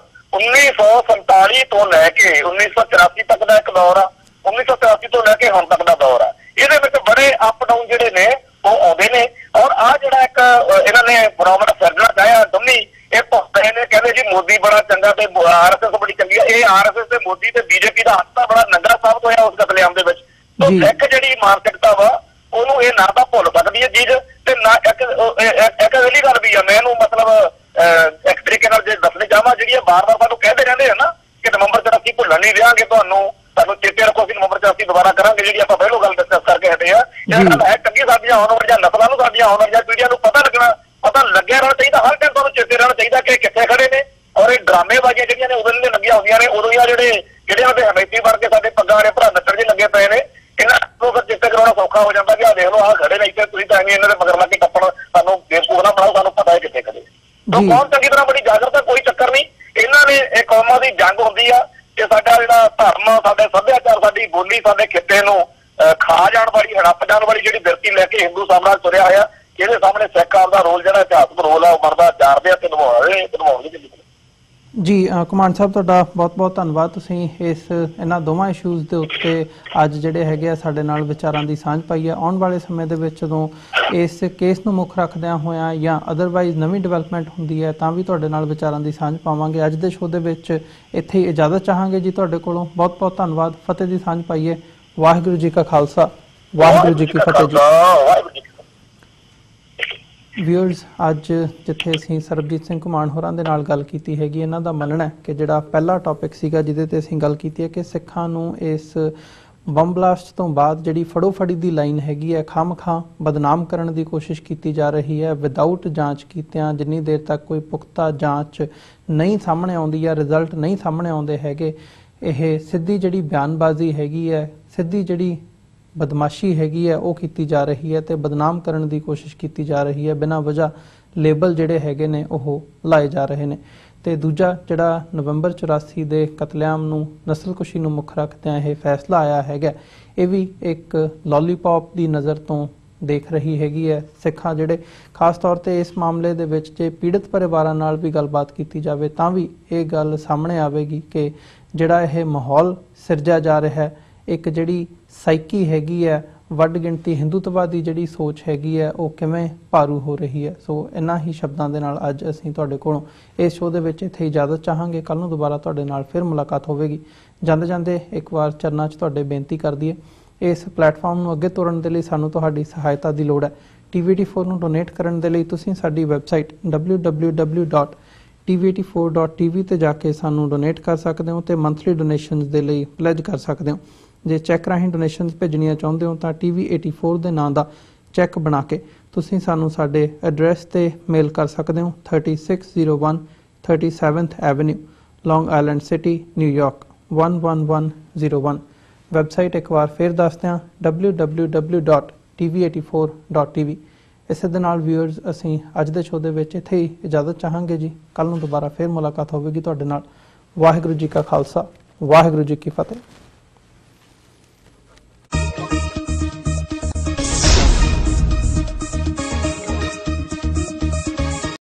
1947 ਤੋਂ ਲੈ ਕੇ 1984 ਤੱਕ ਦਾ ਇੱਕ ਦੌਰ ਆ, 1983 ਤੋਂ ਲੈ ਕੇ ਹੁਣ ਤੱਕ ਦਾ ਦੌਰ ਆ। ਇਹਦੇ ਵਿੱਚ ਬੜੇ ਅਪ ਡਾਊਨ ਜਿਹੜੇ ਨੇ ਉਹ ਆਉਂਦੇ ਨੇ। ਔਰ ਆਹ ਜਿਹੜਾ ਇੱਕ ਇਹਨਾਂ ਨੇ ਫਰੋਮਟ ਸਿਰਜਣਾ ਚਾਹਿਆ ਡੰਮੀ, ਇਹ ਭੁੱਖੇ ਨੇ ਕਹਿੰਦੇ ਜੀ ਮੋਦੀ ਬੜਾ ਚੰਗਾ ਤੇ RSS ਬੜੀ ਚੰਗੀ ਹੈ। ਇਹ RSS ਤੇ ਮੋਦੀ ਤੇ BJP ਦਾ ਹੱਥ ਤਾਂ ਬੜਾ ਨੰਗਾ ਸਾਬਤ ਹੋਇਆ ਉਸ ਕਤਲੇਆਮ ਦੇ ਵਿੱਚ। ਤਾਂ ਸਿੱਖ ਜਿਹੜੀ ਮਾਨਸਿਕਤਾ ਵਾ ਉਹਨੂੰ ਇਹ ਨਾ ਤਾਂ ਭੁੱਲ ਸਕਦੀ ਹੈ ਚੀਜ਼, ਤੇ ਨਾ ਇੱਕ ਅਗਲੀ ਗੱਲ ਵੀ ਆ। ਮੈਂ ਇਹਨੂੰ ਮਤਲਬ ਇੱਕ ਤਰੀਕੇ ਨਾਲ ਜੇ ਦੱਸਣੀ ਚਾਹਾਂ, ਜਿਹੜੀ ਬਾਰ-ਬਾਰ ਸਾਨੂੰ ਕਹਿੰਦੇ ਰਹਿੰਦੇ ਆ ਨਾ ਕਿ ਨਵੰਬਰ 'ਚ ਅਸੀਂ ਭੁੱਲਣ ਨਹੀਂ ਦਿਆਂਗੇ, ਤੁਹਾਨੂੰ ਚੇਤੇ ਰੱਖੋ, ਅਸੀਂ ਨਵੰਬਰ 'ਚ ਅਸੀਂ ਦੁਬਾਰਾ ਕਰਾਂਗੇ, ਜਿਹੜੀ ਆਪਾਂ ਪਹਿਲੋਂ ਗੱਲ ਡਿਸਕਸ ਕਰਕੇ ਹਟੇ ਆ। ਇਹ ਗੱਲ ਹੈ ਚੰਗੀ, ਸਾਡੀਆਂ ਆਉਣ ਵਾਲੀਆਂ ਨਸਲਾਂ ਨੂੰ, ਸਾਡੀਆਂ ਆਉਣ ਵਾਲੀਆਂ ਪੀੜ੍ਹੀਆਂ ਨੂੰ ਪਤਾ ਲੱਗਿਆ ਰਹਿਣਾ ਚਾਹੀਦਾ, ਹਰ ਟਾਈਮ ਤੁਹਾਨੂੰ ਚੇਤੇ ਰਹਿਣਾ ਚਾਹੀਦਾ ਕਿ ਕਿੱਥੇ ਖੜੇ ਨੇ। ਔਰ ਇਹ ਡਰਾਮੇਬਾਜ਼ੀਆਂ ਜਿਹੜੀਆਂ ਨੇ ਉਦੋਂ ਦੀਆਂ ਲੱਗੀਆਂ ਹੁੰਦੀਆਂ ਨੇ, ਉਦੋਂ ਦੀਆਂ ਜਿਹੜੇ ਉਹਨਾਂ ਦੇ ਹਮੇਤੀ ਵਰਗੇ ਸਾਡੇ ਪੱਗਾਂ ਵਾਲੇ ਭਰਾ ਨੱਚਣ ਜਿਹੇ ਲੱਗੇ ਪਏ ਨੇ, ਇਹਨਾਂ ਨੂੰ ਫਿਰ ਚੇਤੇ ਕਰਾਉਣਾ ਸੌਖਾ ਹੋ ਜਾਂਦਾ ਕਿ ਆਹ ਦੇਖ ਲਓ ਆਹ ਖੜੇ ਨੇ ਇੱਥੇ, ਤੁਸੀਂ ਤਾਂ ਐਵੇਂ ਇਹਨਾਂ ਦੇ ਮਗਰ ਲੱਗ ਕੇ ਟੱਪਣ, ਸਾਨੂੰ ਬੇਵਕੂਫ ਨਾ ਬਣਾਓ, ਸਾਨੂੰ ਪਤਾ ਹੈ ਕਿੱਥੇ ਖੜੇ। ਤਾਂ ਕੌਣ ਚੰਗੀ ਤਰ੍ਹਾਂ ਬੜੀ ਜਾਗਰੂਕਤਾ, ਕੋਈ ਚੱਕਰ ਨਹੀਂ। ਇਹਨਾਂ ਨੇ ਇਹ ਕੌਮਾਂ ਦੀ ਜੰਗ ਹੁੰਦੀ ਆ ਕਿ ਸਾਡਾ ਜਿਹੜਾ ਧਰਮ, ਸਾਡੇ ਸੱਭਿਆਚਾਰ, ਸਾਡੀ ਬੋਲੀ, ਸਾਡੇ ਖਿੱਤੇ ਨੂੰ ਖਾ ਜਾਣ ਵਾਲੀ, ਹੜੱਪ ਜਾਣ ਵਾਲੀ ਜਿਹੜੀ ਬਿਰਤੀ ਲੈ ਕੇ ਹਿੰਦੂ ਸਾਮਰਾਜ ਤੁਰਿਆ ਹੋਇਆ, ਇਹਦੇ ਸਾਹਮਣੇ ਸਿੱਖ ਆਪਦਾ ਰੋਲ ਜਿਹੜਾ ਇਤਿਹਾਸਕ ਰੋਲ ਆ ਉਹ ਮਰਦਾ ਜਾਣਦੇ ਆ ਤੇ ਨਿਭਾਉਣਗੇ। ਜੀ ਕਮਾਂਡ ਸਾਹਿਬ, ਤੁਹਾਡਾ ਬਹੁਤ-ਬਹੁਤ ਧੰਨਵਾਦ। ਤੁਸੀਂ ਇਹਨਾਂ ਦੋਵਾਂ ਇਸ਼ੂਜ਼ ਦੇ ਉੱਤੇ ਅੱਜ ਜਿਹੜੇ ਹੈਗੇ ਆ ਸਾਡੇ ਨਾਲ ਵਿਚਾਰਾਂ ਦੀ ਸਾਂਝ ਪਾਈ ਹੈ। ਆਉਣ ਵਾਲੇ ਸਮੇਂ ਦੇ ਵਿੱਚ ਜਦੋਂ ਇਸ ਕੇਸ ਨੂੰ ਮੁੱਖ ਰੱਖਦਿਆਂ ਹੋਇਆਂ ਜਾਂ ਅਦਰਵਾਈਜ਼ ਨਵੀਂ ਡਿਵੈਲਪਮੈਂਟ ਹੁੰਦੀ ਹੈ ਤਾਂ ਵੀ ਤੁਹਾਡੇ ਨਾਲ ਵਿਚਾਰਾਂ ਦੀ ਸਾਂਝ ਪਾਵਾਂਗੇ। ਅੱਜ ਦੇ ਸ਼ੋਅ ਦੇ ਵਿੱਚ ਇੱਥੇ ਹੀ ਇਜਾਜ਼ਤ ਚਾਹਾਂਗੇ ਜੀ ਤੁਹਾਡੇ ਕੋਲੋਂ। ਬਹੁਤ-ਬਹੁਤ ਧੰਨਵਾਦ। ਫਤਿਹ ਦੀ ਸਾਂਝ ਪਾਈਏ। ਵਾਹਿਗੁਰੂ ਜੀ ਕਾ ਖਾਲਸਾ, ਵਾਹਿਗੁਰੂ ਜੀ ਕੀ ਫਤਿਹ ਜੀ। ਵਿਊਅਰਸ, ਅੱਜ ਜਿੱਥੇ ਅਸੀਂ ਸਰਬਜੀਤ ਸਿੰਘ ਘੁਮਾਣ ਹੋਰਾਂ ਦੇ ਨਾਲ ਗੱਲ ਕੀਤੀ ਹੈਗੀ, ਇਹਨਾਂ ਦਾ ਮੰਨਣਾ ਹੈ ਕਿ ਜਿਹੜਾ ਪਹਿਲਾ ਟੌਪਿਕ ਸੀਗਾ ਜਿਹਦੇ ਤੇ ਅਸੀਂ ਗੱਲ ਕੀਤੀ ਹੈ ਕਿ ਸਿੱਖਾਂ ਨੂੰ ਇਸ ਬੰਬ ਬਲਾਸਟ ਤੋਂ ਬਾਅਦ ਜਿਹੜੀ ਫੜੋ-ਫੜੀ ਦੀ ਲਾਈਨ ਹੈਗੀ ਹੈ, ਖਾਮ-ਖਾਂ ਬਦਨਾਮ ਕਰਨ ਦੀ ਕੋਸ਼ਿਸ਼ ਕੀਤੀ ਜਾ ਰਹੀ ਹੈ ਵਿਦਆਊਟ ਜਾਂਚ ਕੀਤਿਆਂ। ਜਿੰਨੀ ਦੇਰ ਤੱਕ ਕੋਈ ਪੁਖਤਾ ਜਾਂਚ ਨਹੀਂ ਸਾਹਮਣੇ ਆਉਂਦੀ ਜਾਂ ਰਿਜ਼ਲਟ ਨਹੀਂ ਸਾਹਮਣੇ ਆਉਂਦੇ ਹੈਗੇ, ਇਹ ਸਿੱਧੀ ਜਿਹੜੀ ਬਿਆਨਬਾਜ਼ੀ ਹੈਗੀ ਹੈ, ਸਿੱਧੀ ਜਿਹੜੀ ਬਦਮਾਸ਼ੀ ਹੈਗੀ ਹੈ ਉਹ ਕੀਤੀ ਜਾ ਰਹੀ ਹੈ ਤੇ ਬਦਨਾਮ ਕਰਨ ਦੀ ਕੋਸ਼ਿਸ਼ ਕੀਤੀ ਜਾ ਰਹੀ ਹੈ। ਬਿਨਾਂ ਵਜ੍ਹਾ ਲੇਬਲ ਜਿਹੜੇ ਹੈਗੇ ਨੇ ਉਹ ਲਾਏ ਜਾ ਰਹੇ ਨੇ। ਤੇ ਦੂਜਾ ਜਿਹੜਾ ਨਵੰਬਰ 84 ਦੇ ਕਤਲੇਆਮ ਨੂੰ, ਨਸਲਕੁਸ਼ੀ ਨੂੰ ਮੁੱਖ ਰੱਖਦਿਆਂ ਇਹ ਫੈਸਲਾ ਆਇਆ ਹੈਗਾ, ਇਹ ਵੀ ਇੱਕ ਲੋਲੀਪੌਪ ਦੀ ਨਜ਼ਰ ਤੋਂ ਦੇਖ ਰਹੀ ਹੈਗੀ ਹੈ। ਸਿੱਖਾਂ ਜਿਹੜੇ ਖਾਸ ਤੌਰ ਤੇ ਇਸ ਮਾਮਲੇ ਦੇ ਵਿੱਚ ਜੇ ਪੀੜਤ ਪਰਿਵਾਰਾਂ ਨਾਲ ਵੀ ਗੱਲਬਾਤ ਕੀਤੀ ਜਾਵੇ ਤਾਂ ਵੀ ਇਹ ਗੱਲ ਸਾਹਮਣੇ ਆਵੇਗੀ ਕਿ ਜਿਹੜਾ ਇਹ ਮਾਹੌਲ ਸਿਰਜਿਆ ਜਾ ਰਿਹਾ ਹੈ, ਇੱਕ ਜਿਹੜੀ ਸਾਈਕੀ ਹੈਗੀ ਹੈ, ਵੱਡ ਗਿਣਤੀ ਹਿੰਦੂਤਵਾਦੀ ਜਿਹੜੀ ਸੋਚ ਹੈਗੀ ਹੈ ਉਹ ਕਿਵੇਂ ਭਾਰੂ ਹੋ ਰਹੀ ਹੈ। ਸੋ ਇਹਨਾਂ ਹੀ ਸ਼ਬਦਾਂ ਦੇ ਨਾਲ ਅੱਜ ਅਸੀਂ ਤੁਹਾਡੇ ਕੋਲੋਂ ਇਸ ਸ਼ੋਅ ਦੇ ਵਿੱਚ ਇੱਥੇ ਇਜਾਜ਼ਤ ਚਾਹਾਂਗੇ। ਕੱਲ੍ਹ ਨੂੰ ਦੁਬਾਰਾ ਤੁਹਾਡੇ ਨਾਲ ਫਿਰ ਮੁਲਾਕਾਤ ਹੋਵੇਗੀ। ਜਾਂਦੇ ਜਾਂਦੇ ਇੱਕ ਵਾਰ ਚਰਨਾਂ 'ਚ ਤੁਹਾਡੇ ਬੇਨਤੀ ਕਰ ਦਈਏ, ਇਸ ਪਲੇਟਫਾਰਮ ਨੂੰ ਅੱਗੇ ਤੋਰਨ ਦੇ ਲਈ ਸਾਨੂੰ ਤੁਹਾਡੀ ਸਹਾਇਤਾ ਦੀ ਲੋੜ ਹੈ। TV84 ਨੂੰ ਡੋਨੇਟ ਕਰਨ ਦੇ ਲਈ ਤੁਸੀਂ ਸਾਡੀ ਵੈਬਸਾਈਟ www.tv84.tv ਤੇ ਜਾ ਕੇ ਸਾਨੂੰ ਡੋਨੇਟ ਕਰ ਸਕਦੇ ਹੋ ਤੇ ਮੰਥਲੀ ਡੋਨੇਸ਼ਨਸ ਦੇ ਲਈ ਪਲੈਜ ਕਰ ਸਕਦੇ ਹੋ। ਜੇ ਚੈੱਕ ਰਾਹੀਂ ਡੋਨੇਸ਼ਨਸ ਭੇਜਣੀਆਂ ਚਾਹੁੰਦੇ ਹੋ ਤਾਂ TV84 ਦੇ ਨਾਂ ਦਾ ਚੈੱਕ ਬਣਾ ਕੇ ਤੁਸੀਂ ਸਾਨੂੰ ਸਾਡੇ ਐਡਰੈਸ ਤੇ ਮੇਲ ਕਰ ਸਕਦੇ ਹੋ। 3601 37th ਐਵਨਿਊ, ਲੌਂਗ ਆਈਲੈਂਡ ਸਿਟੀ, ਨਿਊਯਾਰਕ 11101। ਵੈਬਸਾਈਟ ਇੱਕ ਵਾਰ ਫਿਰ ਦੱਸਦੇ ਹਾਂ, www.tv84.tv। ਇਸੇ ਦੇ ਨਾਲ ਵਿਊਅਰਸ, ਅਸੀਂ ਅੱਜ ਦੇ ਸ਼ੋਅ ਦੇ ਵਿੱਚ ਇੱਥੇ ਹੀ ਇਜਾਜ਼ਤ ਚਾਹਾਂਗੇ ਜੀ। ਕੱਲ੍ਹ ਨੂੰ ਦੁਬਾਰਾ ਫਿਰ ਮੁਲਾਕਾਤ ਹੋਵੇਗੀ ਤੁਹਾਡੇ ਨਾਲ। ਵਾਹਿਗੁਰੂ ਜੀ ਕਾ ਖਾਲਸਾ, ਵਾਹਿਗੁਰੂ ਜੀ ਕੀ ਫਤਿਹ।